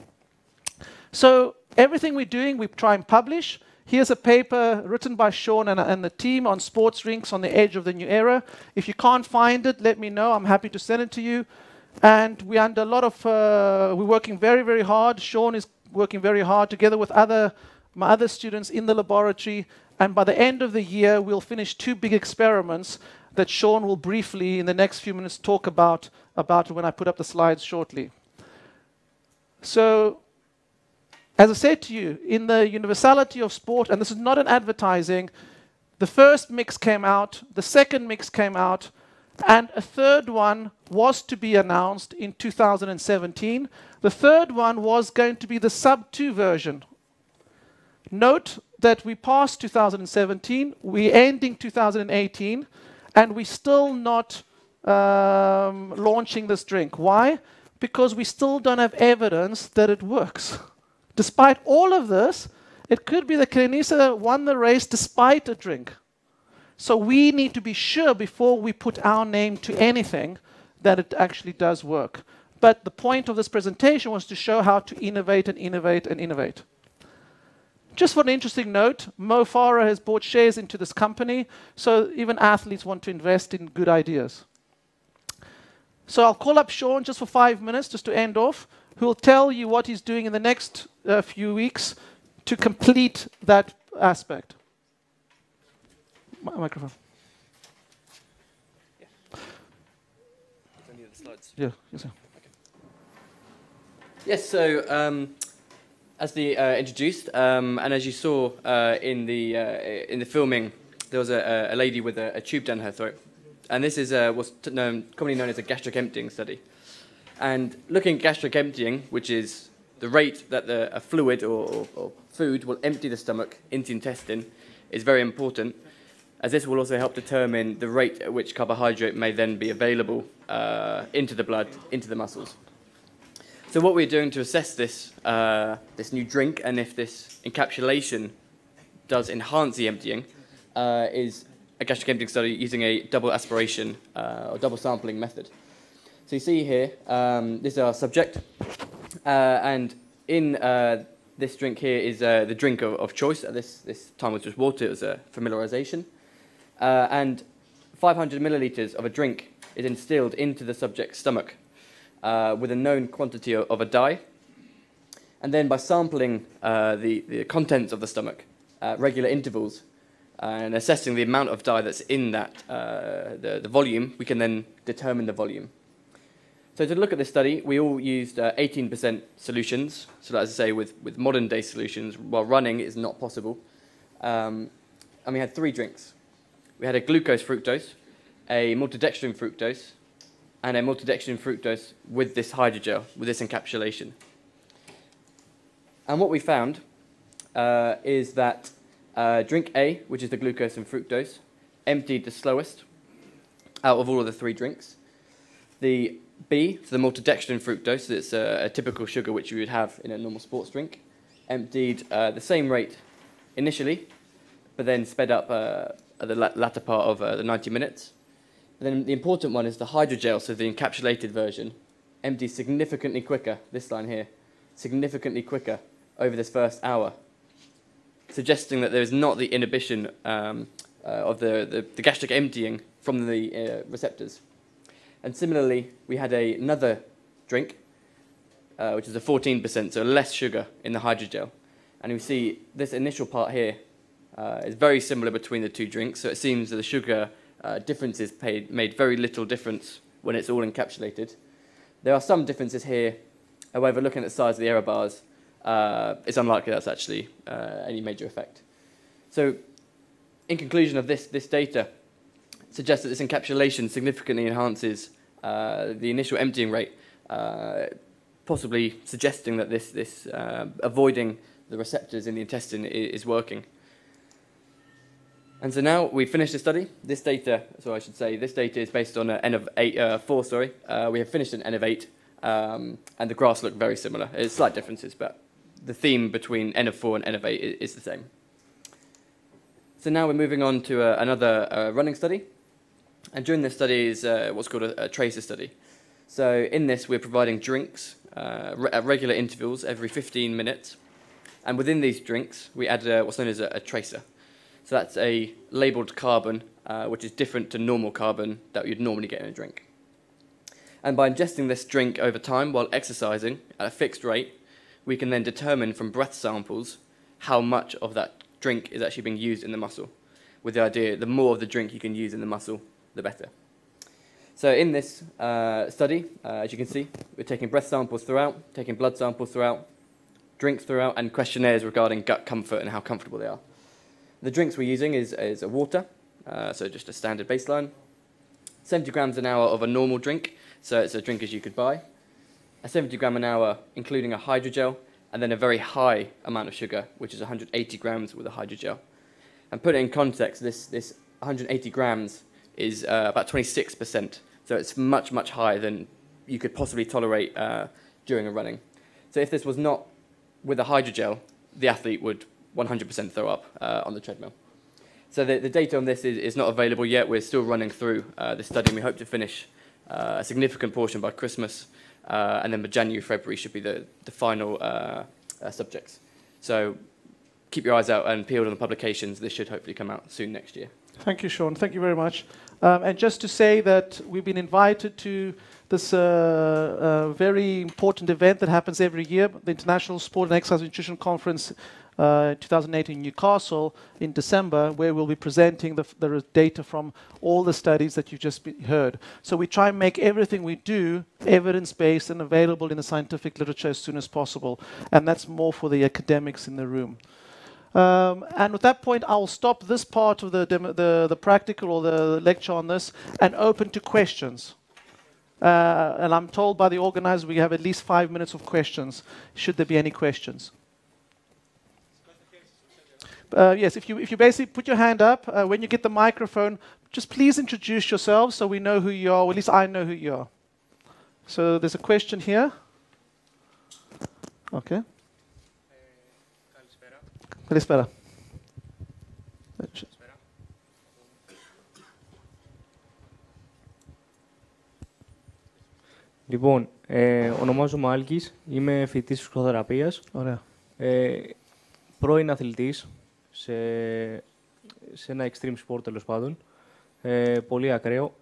So everything we're doing, we try and publish. Here's a paper written by Sean and the team on sports rinks on the edge of the new era. If you can't find it, let me know. I'm happy to send it to you. And we're under a lot of, we're working very, very hard. Sean is working very hard together with my other students in the laboratory. And by the end of the year, we'll finish 2 big experiments that Sean will briefly, in the next few minutes, talk about when I put up the slides shortly. So, as I said to you, in the universality of sport, and this is not an advertising, the first mix came out, the second mix came out, and a third one was to be announced in 2017. The third one was going to be the Sub2 version. Note that we passed 2017, we're ending 2018, and we're still not launching this drink. Why? Because we still don't have evidence that it works. Despite all of this, it could be that Kenenisa won the race despite a drink. So we need to be sure before we put our name to anything that it actually does work. But the point of this presentation was to show how to innovate and innovate and innovate. Just for an interesting note, Mo Farah has bought shares into this company, so even athletes want to invest in good ideas. So I'll call up Sean just for 5 minutes, just to end off, who will tell you what he's doing in the next few weeks to complete that aspect. Microphone. Yeah. Any of the slides? Yeah. Yes, sir. Okay. Yes. So, as the introduced, and as you saw in the filming, there was a lady with a tube down her throat, and this is what's commonly known as a gastric emptying study. And looking at gastric emptying, which is the rate that a fluid or food will empty the stomach into the intestine, is very important, as this will also help determine the rate at which carbohydrate may then be available into the blood, into the muscles. So what we're doing to assess this, this new drink, and if this encapsulation does enhance the emptying, is a gastric emptying study using a double aspiration or double sampling method. So you see here, this is our subject, and in this drink here is the drink of choice. At this time was just water, it was a familiarization. And 500 milliliters of a drink is instilled into the subject's stomach with a known quantity of a dye. And then by sampling the contents of the stomach at regular intervals and assessing the amount of dye that's in that, the volume, we can then determine the volume. So to look at this study, we all used 18% solutions. So as I say, with modern day solutions, while running is not possible. And we had 3 drinks. We had a glucose fructose, a maltodextrin fructose, and a maltodextrin fructose with this hydrogel, with this encapsulation. And what we found is that drink A, which is the glucose and fructose, emptied the slowest out of all of the 3 drinks. The B, so the maltodextrin fructose, that's a typical sugar which you would have in a normal sports drink, emptied the same rate initially, but then sped up at the latter part of the 90 minutes. And then the important one is the hydrogel, so the encapsulated version, empties significantly quicker, this line here, significantly quicker over this first hour, suggesting that there is not the inhibition of the gastric emptying from the receptors. And similarly, we had another drink, which is a 14%, so less sugar in the hydrogel. And we see this initial part here is very similar between the 2 drinks, so it seems that the sugar differences made very little difference when it's all encapsulated. There are some differences here, however, looking at the size of the error bars, it's unlikely that's actually any major effect. So, in conclusion of this data, suggests that this encapsulation significantly enhances the initial emptying rate, possibly suggesting that this avoiding the receptors in the intestine is working. And so now we've finished the study. This data, so I should say, this data is based on an N of 4, sorry. We have finished an N of 8, and the graphs look very similar. There's slight differences, but the theme between N of 4 and N of 8 is the same. So now we're moving on to another running study. And during this study is what's called a tracer study. So in this, we're providing drinks at regular intervals every 15 minutes. And within these drinks, we add what's known as a tracer. So that's a labeled carbon, which is different to normal carbon that you'd normally get in a drink. And by ingesting this drink over time while exercising at a fixed rate, we can then determine from breath samples how much of that drink is actually being used in the muscle, with the idea the more of the drink you can use in the muscle, the better. So in this study, as you can see, we're taking breath samples throughout, taking blood samples throughout, drinks throughout, and questionnaires regarding gut comfort and how comfortable they are. The drinks we're using is a water, so just a standard baseline, 70 grams an hour of a normal drink, so it's a drink as you could buy, a 70 gram an hour including a hydrogel, and then a very high amount of sugar, which is 180 grams with a hydrogel. And put it in context, this 180 grams is about 26%, so it's much, much higher than you could possibly tolerate during a running. So if this was not with a hydrogel, the athlete would 100% throw up on the treadmill. So the data on this is not available yet. We're still running through the study, and we hope to finish a significant portion by Christmas, and then by January, February should be the final subjects. So keep your eyes out and peeled on the publications. This should hopefully come out soon next year. Thank you, Sean. Thank you very much. And just to say that we've been invited to this very important event that happens every year, the International Sport and Exercise Nutrition Conference 2018 in Newcastle in December, where we'll be presenting the data from all the studies that you've just heard. So we try and make everything we do evidence-based and available in the scientific literature as soon as possible. And that's more for the academics in the room. And at that point, I'll stop this part of the practical or the lecture on this and open to questions. And I'm told by the organizers we have at least 5 minutes of questions, should there be any questions. Yes, if you basically put your hand up, when you get the microphone, just please introduce yourselves so we know who you are, or at least I know who you are. So there's a question here. Okay. Καλησπέρα. Λοιπόν, ονομάζομαι Άλκης, είμαι φοιτητής φυσικοθεραπείας. Ωραία. Πρώην αθλητής σε ένα extreme sport τέλος πάντων. Πολύ ακραίο.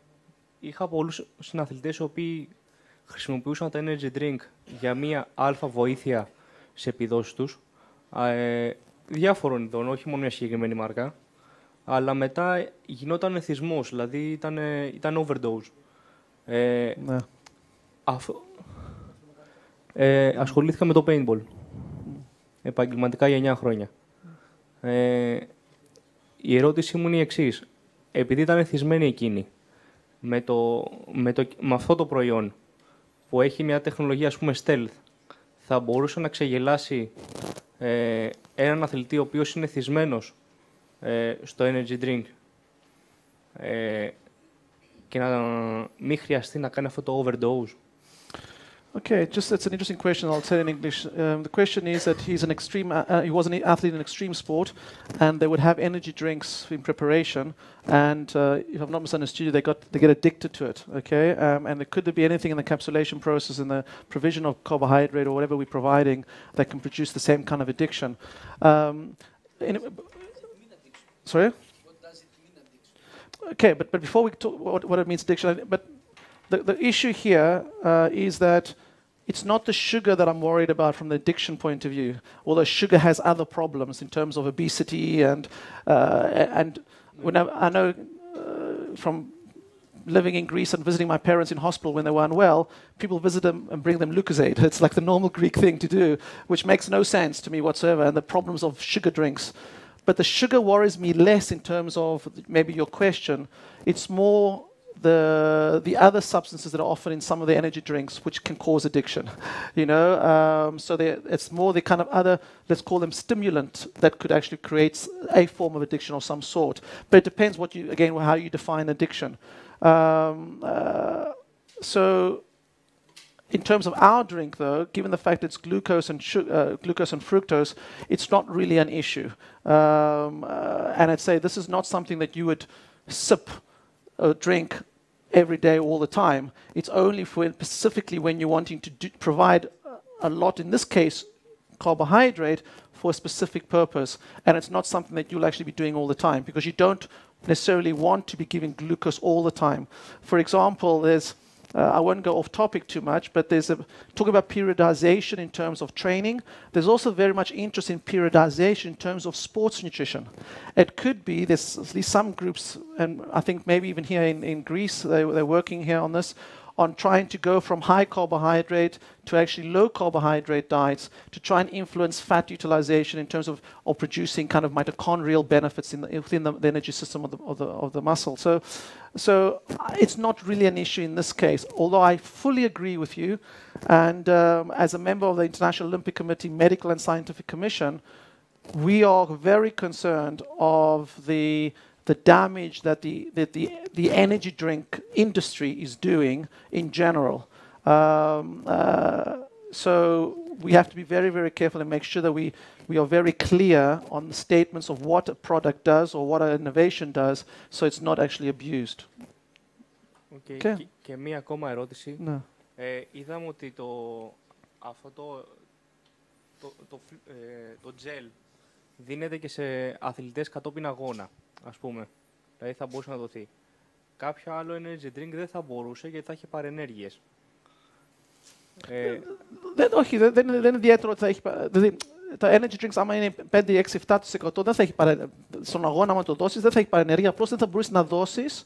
είχα πολλούς συναθλητές οι οποίοι χρησιμοποιούσαν τα energy drink για μία αλφα βοήθεια σε επιδόσεις τους, διάφορων ειδών, όχι μόνο μια συγκεκριμένη μάρκα, αλλά μετά γινόταν εθισμός, δηλαδή ήταν overdose. Ναι. Ασχολήθηκα με το paintball, επαγγελματικά για 9 χρόνια. Η ερώτησή μου είναι η εξής. Επειδή ήταν εθισμένοι εκείνοι με αυτό το προϊόν που έχει μια τεχνολογία, ας πούμε, stealth, θα μπορούσε να ξεγελάσει έναν αθλητή ο οποίος είναι εθισμένος στο energy drink και να μην χρειαστεί να κάνει αυτό το overdose? Okay, that's an interesting question. I'll say it in English. The question is that he was an athlete in extreme sport, and they would have energy drinks in preparation. And if I've not misunderstood you, they get addicted to it. Okay, and could there be anything in the encapsulation process, in the provision of carbohydrate or whatever we're providing, that can produce the same kind of addiction? Sorry. What does it mean addiction? Okay, but before we talk what it means addiction, but the issue here is that it's not the sugar that I'm worried about from the addiction point of view, although sugar has other problems in terms of obesity and when I know from living in Greece and visiting my parents in hospital when they were unwell, people visit them and bring them Lucozade. It's like the normal Greek thing to do, which makes no sense to me whatsoever, and the problems of sugar drinks. But the sugar worries me less in terms of maybe your question. It's more the other substances that are offered in some of the energy drinks which can cause addiction, you know. So it's more the kind of other, let's call them stimulant, that could actually create a form of addiction of some sort. But it depends how you define addiction. So in terms of our drink, though, given the fact it's glucose and fructose, it's not really an issue. And I'd say this is not something that you would sip or drink every day all the time. It's only specifically when you're wanting to provide a lot, in this case, carbohydrate for a specific purpose. And it's not something that you'll actually be doing all the time, because you don't necessarily want to be giving glucose all the time. For example, there's I won't go off topic too much, but there's talk about periodization in terms of training. There's also very much interest in periodization in terms of sports nutrition. It could be, there's at least some groups, and I think maybe even here in Greece, they're working here on this, on trying to go from high carbohydrate to actually low carbohydrate diets to try and influence fat utilization in terms of producing kind of mitochondrial benefits within the energy system of the muscle. So it's not really an issue in this case, although I fully agree with you. And as a member of the International Olympic Committee Medical and Scientific Commission, we are very concerned of the damage that the energy drink industry is doing in general. So we have to be very, very careful and make sure that we are very clear on the statements of what a product does or what an innovation does, so it's not actually abused. Okay. Και μία ακόμα ερώτηση. Ναι. Είδαμε ότι το gel δίνεται και σε αθλητές κατόπιν αγώνα, ας πούμε. Δηλαδή θα μπορούσε να δοθεί. Κάποιο άλλο energy drink δεν θα μπορούσε, γιατί θα έχει παρενέργειες. Όχι, δεν είναι ιδιαίτερο ότι θα έχει. Δηλαδή, τα energy drinks, άμα είναι 5, 6, 7%, δεν θα έχει στον αγώνα, άμα το δώσεις, δεν θα έχει παρενέργεια. Απλώς δεν θα μπορείς να δώσεις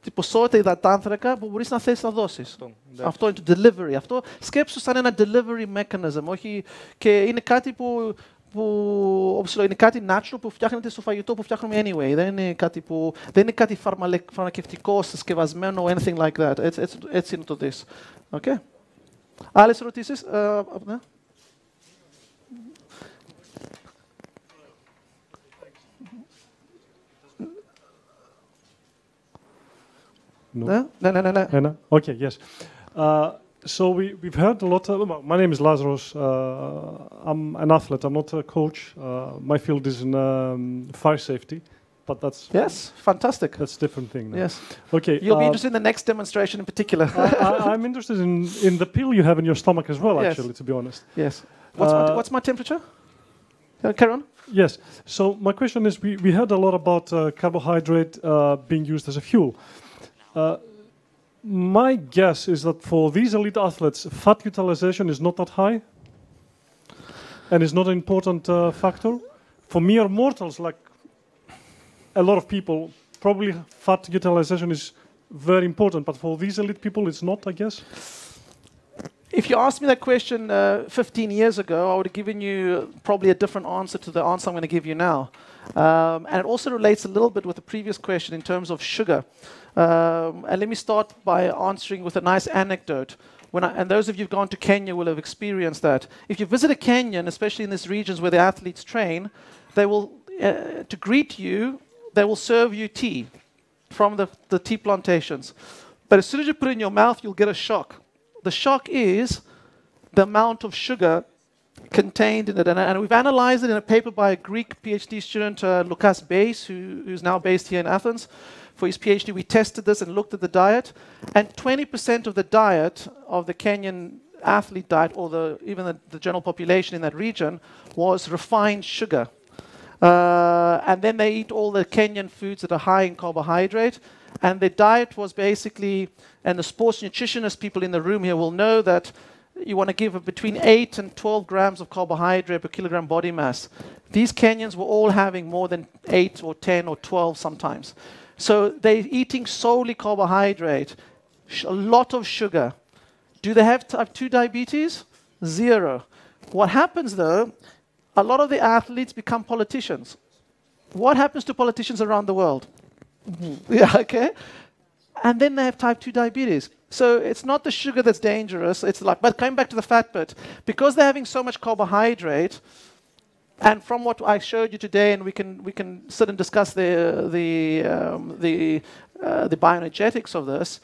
την ποσότητα υδατάνθρακα που μπορείς να θέσεις να δώσεις. Αυτό είναι το delivery. Αυτό σκέψου σαν ένα delivery mechanism. Όχι, και είναι κάτι που είναι κάτι natural που φτιάχνεται στο φαγητό που φτιάχνουμε anyway. Δεν είναι κάτι φαρμακευτικό, συσκευασμένο, anything like that. Έτσι είναι το this. Okay. Άλλες ερωτήσεις? Ναι. No. Okay, yes. So we've heard a lot. My name is Lazarus. I'm an athlete. I'm not a coach. My field is in fire safety, but that's fantastic. That's a different thing now. Yes. Okay. You'll be interested in the next demonstration in particular. I'm interested in the pill you have in your stomach as well. Actually, to be honest. Yes. What's my temperature? Carry on. Yes. So my question is, we heard a lot about carbohydrate being used as a fuel. My guess is that for these elite athletes, fat utilization is not that high and is not an important factor. For mere mortals, like a lot of people, probably fat utilization is very important, but for these elite people, it's not, I guess. If you asked me that question 15 years ago, I would have given you probably a different answer to the answer I'm going to give you now. And it also relates a little bit with the previous question in terms of sugar. And let me start by answering with a nice anecdote. And those of you who've gone to Kenya will have experienced that. If you visit a Kenyan, especially in these regions where the athletes train, they will, to greet you, they will serve you tea from the tea plantations. But as soon as you put it in your mouth, you'll get a shock. The shock is the amount of sugar contained in it. And we've analyzed it in a paper by a Greek PhD student, Lukas Beis, who's now based here in Athens. For his PhD, we tested this and looked at the diet. And 20% of the diet of the Kenyan athlete diet, or even the general population in that region, was refined sugar. And then they eat all the Kenyan foods that are high in carbohydrate. And their diet was basically, and the sports nutritionist people in the room here will know that you want to give between 8 and 12 grams of carbohydrate per kilogram body mass. These Kenyans were all having more than 8 or 10 or 12 sometimes. So they're eating solely carbohydrate, a lot of sugar. Do they have type 2 diabetes? Zero. What happens though, a lot of the athletes become politicians. What happens to politicians around the world? Yeah, okay. And then they have type 2 diabetes. So it's not the sugar that's dangerous. It's like, but coming back to the fat bit, because they're having so much carbohydrate, and from what I showed you today, and we can sit and discuss the bioenergetics of this,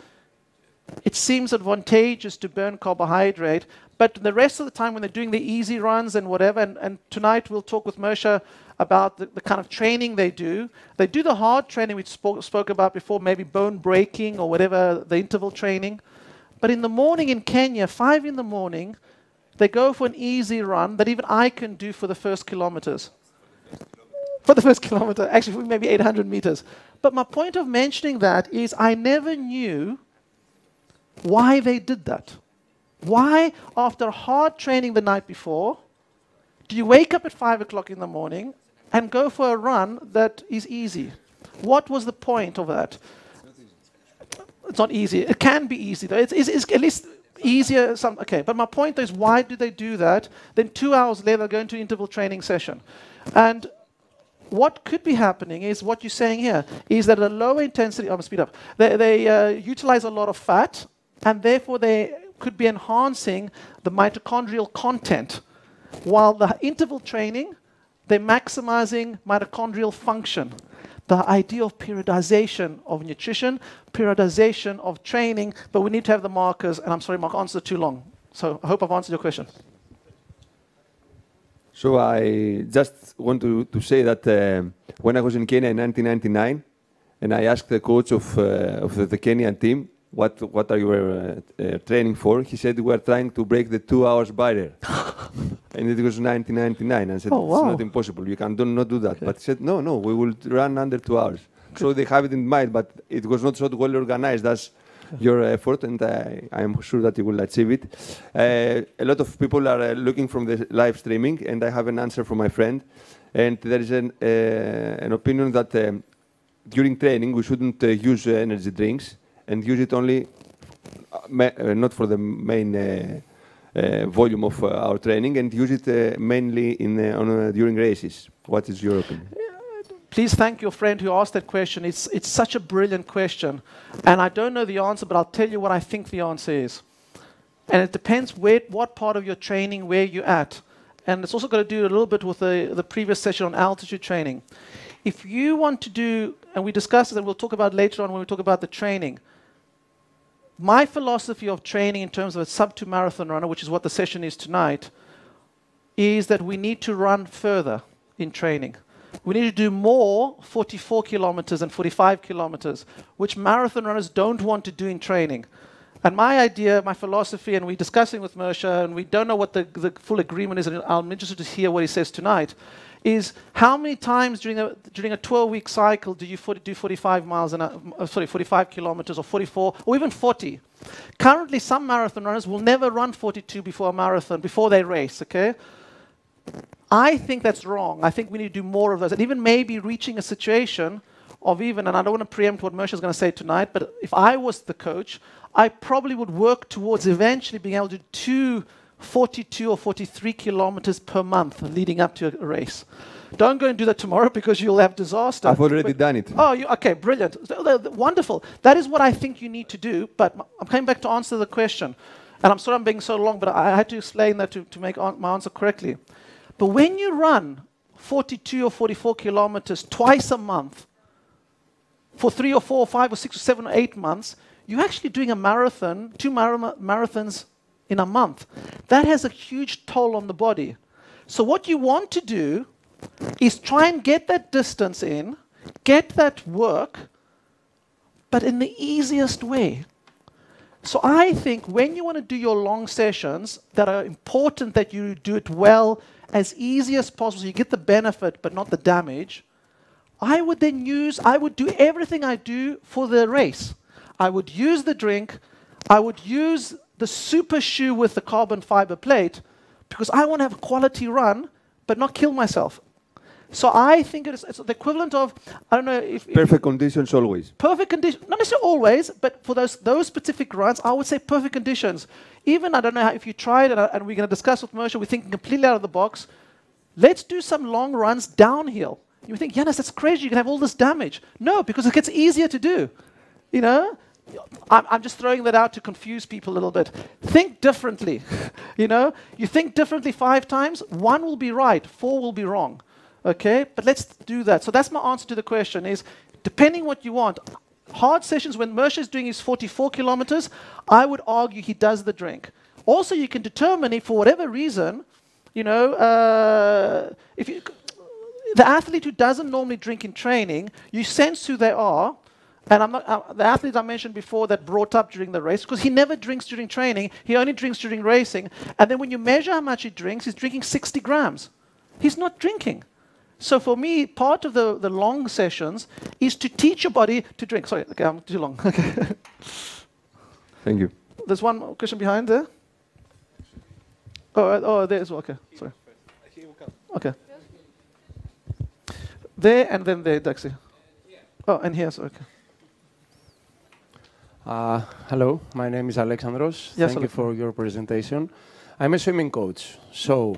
it seems advantageous to burn carbohydrate. But the rest of the time when they're doing the easy runs and whatever, and tonight we'll talk with Moshe about the kind of training they do. They do the hard training we spoke about before, maybe bone breaking or whatever, the interval training. But in the morning in Kenya, 5 in the morning, they go for an easy run that even I can do for the first kilometers. For the first kilometer, actually for maybe 800 meters. But my point of mentioning that is I never knew why they did that. Why, after hard training the night before, do you wake up at 5 o'clock in the morning and go for a run that is easy? What was the point of that? It's not easy. It can be easy, though. It's at least easier. Okay, but my point is, why do they do that? Then 2 hours later, they'll go into interval training session. And what could be happening is what you're saying here, is that at a lower intensity, I'm going to speed up, they utilize a lot of fat, and therefore they could be enhancing the mitochondrial content. While the interval training, they're maximizing mitochondrial function. The idea of periodization of nutrition, periodization of training, but we need to have the markers, and I'm sorry, Mark, answered too long. So I hope I've answered your question. So I just want to say that when I was in Kenya in 1999, and I asked the coach of the Kenyan team, what are you training for? He said, we are trying to break the 2 hours barrier. And it was 1999. I said, oh, wow. It's not impossible. You can not do that. Okay. But he said, no, we will run under 2 hours. Good. So they have it in mind, but it was not so well organized as your effort, and I am sure that you will achieve it. A lot of people are looking from the live streaming, and I have an answer from my friend. And there is an opinion that during training we shouldn't use energy drinks, and use it only, not for the main volume of our training, and use it mainly during races. What is your opinion? Please thank your friend who asked that question. It's such a brilliant question. And I don't know the answer, but I'll tell you what I think the answer is. And it depends what part of your training, where you're at. And it's also got to do a little bit with the previous session on altitude training. If you want to do, and we discussed it, and we'll talk about it later on when we talk about the training. My philosophy of training in terms of a sub-2 marathon runner, which is what the session is tonight, is that we need to run further in training. We need to do more 44 kilometers and 45 kilometers, which marathon runners don't want to do in training. And my idea, my philosophy, and we're discussing with Mersha, and we don't know what the full agreement is, and I'm interested to hear what he says tonight, is how many times during a 12-week cycle do you do 45 miles an hour, 45 kilometers, or 44, or even 40? Currently, some marathon runners will never run 42 before a marathon, before they race, okay? I think that's wrong. I think we need to do more of those, and even maybe reaching a situation of even, and I don't want to preempt what Mersha is going to say tonight, but if I was the coach, I probably would work towards eventually being able to do 42 or 43 kilometers per month leading up to a race. Don't go and do that tomorrow because you'll have disaster. I've already done it. Oh, okay, brilliant. Wonderful. That is what I think you need to do, but I'm coming back to answer the question. And I'm sorry I'm being so long, but I had to explain that to make my answer correctly. But when you run 42 or 44 kilometers twice a month, for 3 or 4 or 5 or 6 or 7 or 8 months, you're actually doing a marathon, 2 marathons in a month. That has a huge toll on the body. So what you want to do is try and get that distance in, get that work, but in the easiest way. So I think when you want to do your long sessions that are important that you do it well, as easy as possible, so you get the benefit but not the damage, I would do everything I do for the race. I would use the drink, I would use the super shoe with the carbon fiber plate, because I want to have a quality run, but not kill myself. So I think it's the equivalent of, I don't know if... Perfect conditions always. Perfect conditions, not necessarily always, but for those specific runs, I would say perfect conditions. Even, I don't know if you tried it, and we're going to discuss with Mersha, we're thinking completely out of the box. Let's do some long runs downhill. You think, Yanis, that's crazy, you can have all this damage. No, because it gets easier to do. You know? I'm just throwing that out to confuse people a little bit. Think differently. You know? You think differently 5 times, 1 will be right, 4 will be wrong. Okay? But let's do that. So that's my answer to the question is, depending what you want, hard sessions, when Mersha is doing his 44 kilometers, I would argue he does the drink. Also, you can determine if for whatever reason, you know, if you... The athlete who doesn't normally drink in training, you sense who they are. And I'm not, the athlete I mentioned before that brought up during the race, because he never drinks during training, he only drinks during racing. And then when you measure how much he drinks, he's drinking 60 grams. He's not drinking. So for me, part of the long sessions is to teach your body to drink. Sorry, okay, I'm too long. Okay. Thank you. There's one more question behind there. Oh, there as well. Okay, sorry. Okay. There and then there, Daxi. Oh, and here, so okay. Hello, my name is Alexandros. Yes, Thank you for your presentation. I'm a swimming coach, so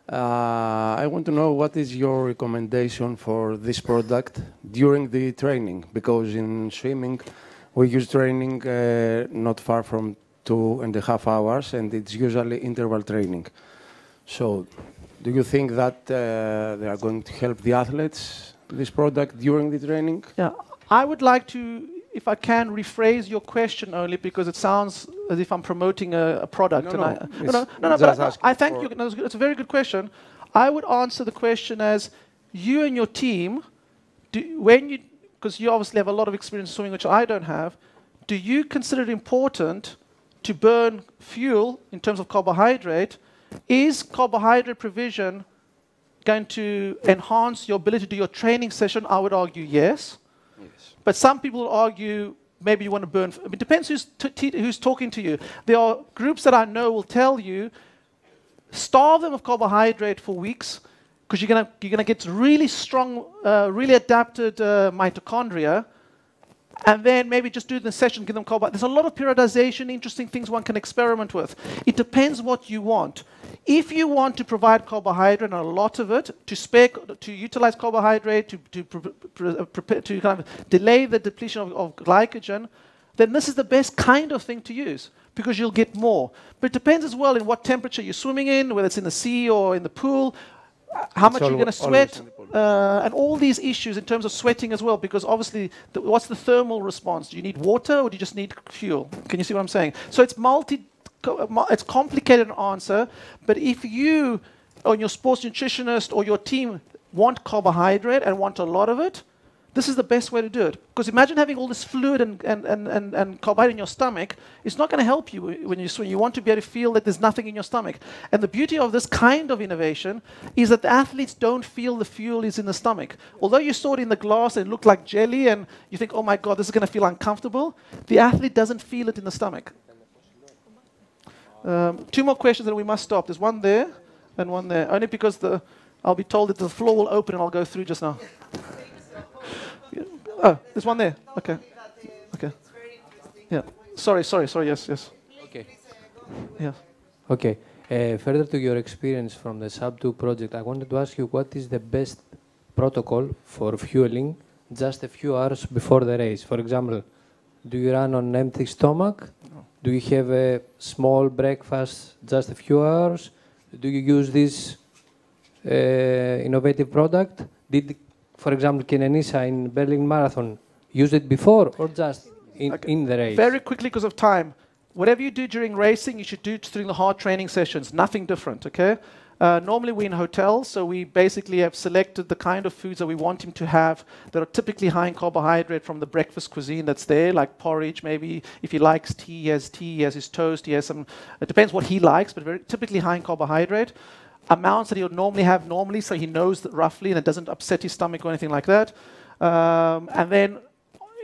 I want to know what is your recommendation for this product during the training, because in swimming we use training not far from 2.5 hours, and it's usually interval training. So, do you think that they are going to help the athletes, this product, during the training? Yeah, I would like to, if I can, rephrase your question only because it sounds as if I'm promoting a product. No, but I thank you. No, it's a very good question. I would answer the question as you and your team, because you obviously have a lot of experience swimming, which I don't have, do you consider it important to burn fuel in terms of carbohydrate? Is carbohydrate provision going to enhance your ability to do your training session? I would argue yes. But some people will argue maybe you want to burn. It depends who's talking to you. There are groups that I know will tell you, starve them of carbohydrate for weeks, because you're gonna get really strong, really adapted mitochondria, and then maybe just do the session, give them carbohydrate. There's a lot of periodization, interesting things one can experiment with. It depends what you want. If you want to provide carbohydrate, and a lot of it, to utilize carbohydrate, to kind of delay the depletion of glycogen, then this is the best kind of thing to use, because you'll get more. But it depends as well in what temperature you're swimming in, whether it's in the sea or in the pool, how much you're going to sweat, and all these issues in terms of sweating as well, because obviously, what's the thermal response? Do you need water or do you just need fuel? Can you see what I'm saying? So it's complicated answer, but if you, or your sports nutritionist or your team want carbohydrate and want a lot of it, this is the best way to do it. Because imagine having all this fluid and carbohydrate in your stomach. It's not going to help you when you swim. You want to be able to feel that there's nothing in your stomach. And the beauty of this kind of innovation is that the athletes don't feel the fuel is in the stomach. Although you saw it in the glass and it looked like jelly and you think, oh my God, this is going to feel uncomfortable, the athlete doesn't feel it in the stomach. 2 more questions and we must stop. There's one there and one there. Only because I'll be told that the floor will open and I'll go through just now. Oh, there's one there. Okay. Okay. Yeah. Sorry. Yes. Okay. Yeah. Okay. Further to your experience from the Sub-2 project, I wanted to ask you what is the best protocol for fueling just a few hours before the race? For example, do you run on empty stomach? No. Do you have a small breakfast just a few hours? Do you use this innovative product? Did, for example, Kenenisa in Berlin Marathon use it before or just in the race? Very quickly because of time. Whatever you do during racing, you should do it during the hard training sessions. Nothing different, okay? Normally we're in hotels, so we basically have selected the kind of foods that we want him to have that are typically high in carbohydrate from the breakfast cuisine that's there, like porridge maybe. If he likes tea, he has his toast, he has some, it depends what he likes, but very typically high in carbohydrate. Amounts that he would normally have so he knows that roughly and it doesn't upset his stomach or anything like that. And then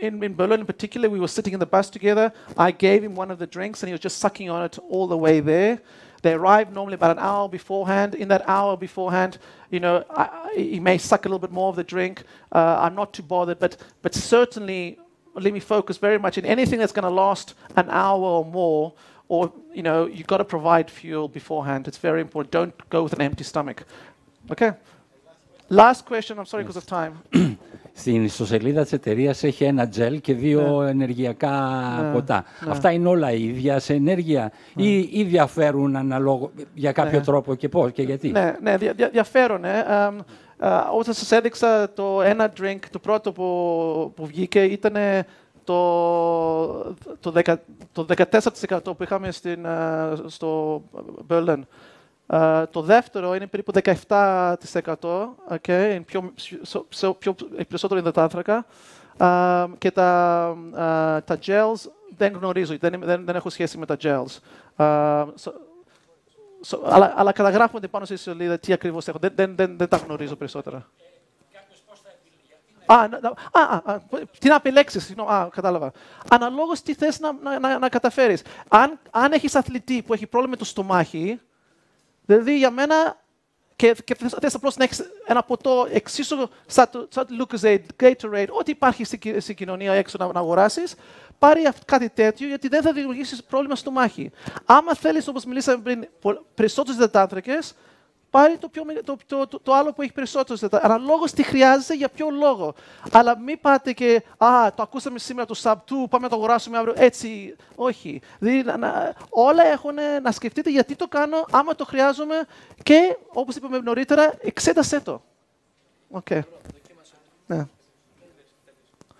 in Berlin in particular, we were sitting in the bus together. I gave him one of the drinks and he was just sucking on it all the way there. They arrived normally about an hour beforehand. In that hour beforehand, you know, he may suck a little bit more of the drink. I'm not too bothered, but certainly let me focus very much in anything that's going to last an hour or more. Or, you know, you've got to provide fuel beforehand. It's very important. Don't go with an empty stomach. Okay. Last question. I'm sorry because of time. Στην ιστοσελίδα της εταιρείας έχει ένα τζελ και 2 ενεργειακά ποτά. Αυτά είναι όλα ίδια σε ενέργεια ή διαφέρουν αναλόγω για κάποιο τρόπο και πώς και γιατί? Ναι, διαφέρουν. Όταν σας έδειξα το ένα drink, το πρώτο που βγήκε ήταν το 14% που είχαμε στο Berlin. Το δεύτερο είναι περίπου 17%, okay, περισσότερο υδατάνθρακα. Και τα gels δεν γνωρίζω, δεν έχω σχέση με τα gels. Αλλά καταγράφονται πάνω στη σελίδα τι ακριβώς έχω. Δεν τα γνωρίζω περισσότερα. Τι να επιλέξεις, κατάλαβα. Αναλόγως τι θες να καταφέρεις. Αν έχεις αθλητή που έχει πρόβλημα με το στομάχι, δηλαδή για μένα, και θες απλώς να έχεις ένα ποτό εξίσου σαν Lucozade, Gatorade, ό,τι υπάρχει στην κοινωνία έξω να αγοράσεις, πάρει κάτι τέτοιο γιατί δεν θα δημιουργήσεις πρόβλημα στο στομάχι. Άμα θέλεις, όπως μιλήσαμε πριν, περισσότερους υδατάνθρακες, πάρει το άλλο που έχει περισσότερους υδατάνθρακες. Αναλόγως τι χρειάζεσαι, για ποιο λόγο. Αλλά μην πάτε και, το ακούσαμε σήμερα το Sub-2, πάμε να το αγοράσουμε αύριο. Έτσι, όχι. Δηλαδή, όλα έχουν να σκεφτείτε γιατί το κάνω, άμα το χρειάζομαι και, όπως είπαμε νωρίτερα, εξέτασέ το. Οκ. Ναι.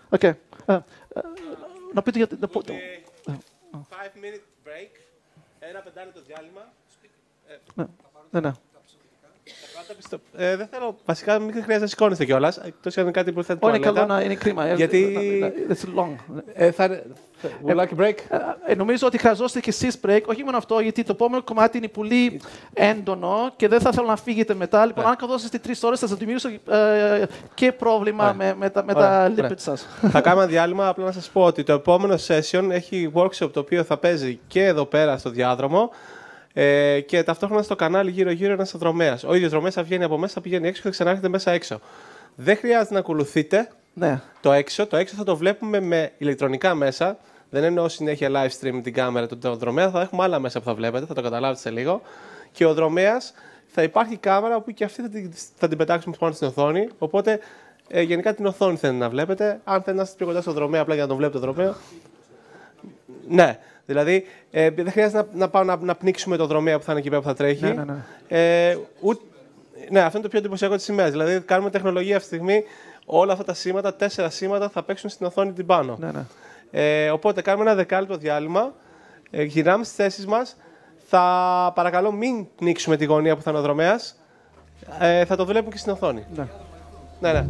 Οκ. Να πείτε για... 5-minute break, ένα 5 λεπτό διάλειμμα. Ναι. Δεν θέλω, βασικά μην χρειάζεται να σηκώνεστε κιόλας, εκτός αν είναι κάτι που θέλετε είναι καλό να είναι κρίμα. Γιατί... It's long. Would like a break? Νομίζω ότι χρειαζόστε και εσείς break, όχι μόνο αυτό, γιατί το επόμενο κομμάτι είναι πολύ έντονο και δεν θα θέλω να φύγετε μετά. Λοιπόν, αν καθόσαστε 3 ώρες θα σας δημιουργήσω και πρόβλημα με τα lipids σας. Θα κάνουμε διάλειμμα, απλά να σας πω ότι το επόμενο session έχει workshop το οποίο θα παίζει και εδώ πέρα στο διάδρομο. Και ταυτόχρονα στο κανάλι γύρω-γύρω ένας δρομέας. Ο ίδιος δρομέας θα βγαίνει από μέσα, θα πηγαίνει έξω και θα ξανάρχεται μέσα έξω. Δεν χρειάζεται να ακολουθείτε το έξω. Το έξω θα το βλέπουμε με ηλεκτρονικά μέσα. Δεν εννοώ συνέχεια live stream με την κάμερα του δρομέα. Θα έχουμε άλλα μέσα που θα βλέπετε, θα το καταλάβετε σε λίγο. Και ο δρομέας θα υπάρχει κάμερα που και αυτή θα την πετάξουμε πάνω στην οθόνη. Οπότε γενικά την οθόνη θέλετε να βλέπετε. Αν θέλετε να είστε πιο κοντά στο δρομέα, απλά για να τον βλέπετε το δρομέα. Ναι. Δηλαδή, δεν χρειάζεται να πάω να πνίξουμε το δρομέα που θα είναι εκεί πέρα που θα τρέχει. Ναι, αυτό είναι το πιο εντυπωσιακό της ημέρας. Δηλαδή, κάνουμε τεχνολογία αυτή τη στιγμή. Όλα αυτά τα σήματα, 4 σήματα, θα παίξουν στην οθόνη την πάνω. Οπότε, κάνουμε ένα 10 λεπτό διάλειμμα. Γυρνάμε στις θέσεις μας. Θα παρακαλώ μην πνίξουμε τη γωνία που θα είναι ο δρομέας. Θα το βλέπουμε και στην οθόνη. Ναι.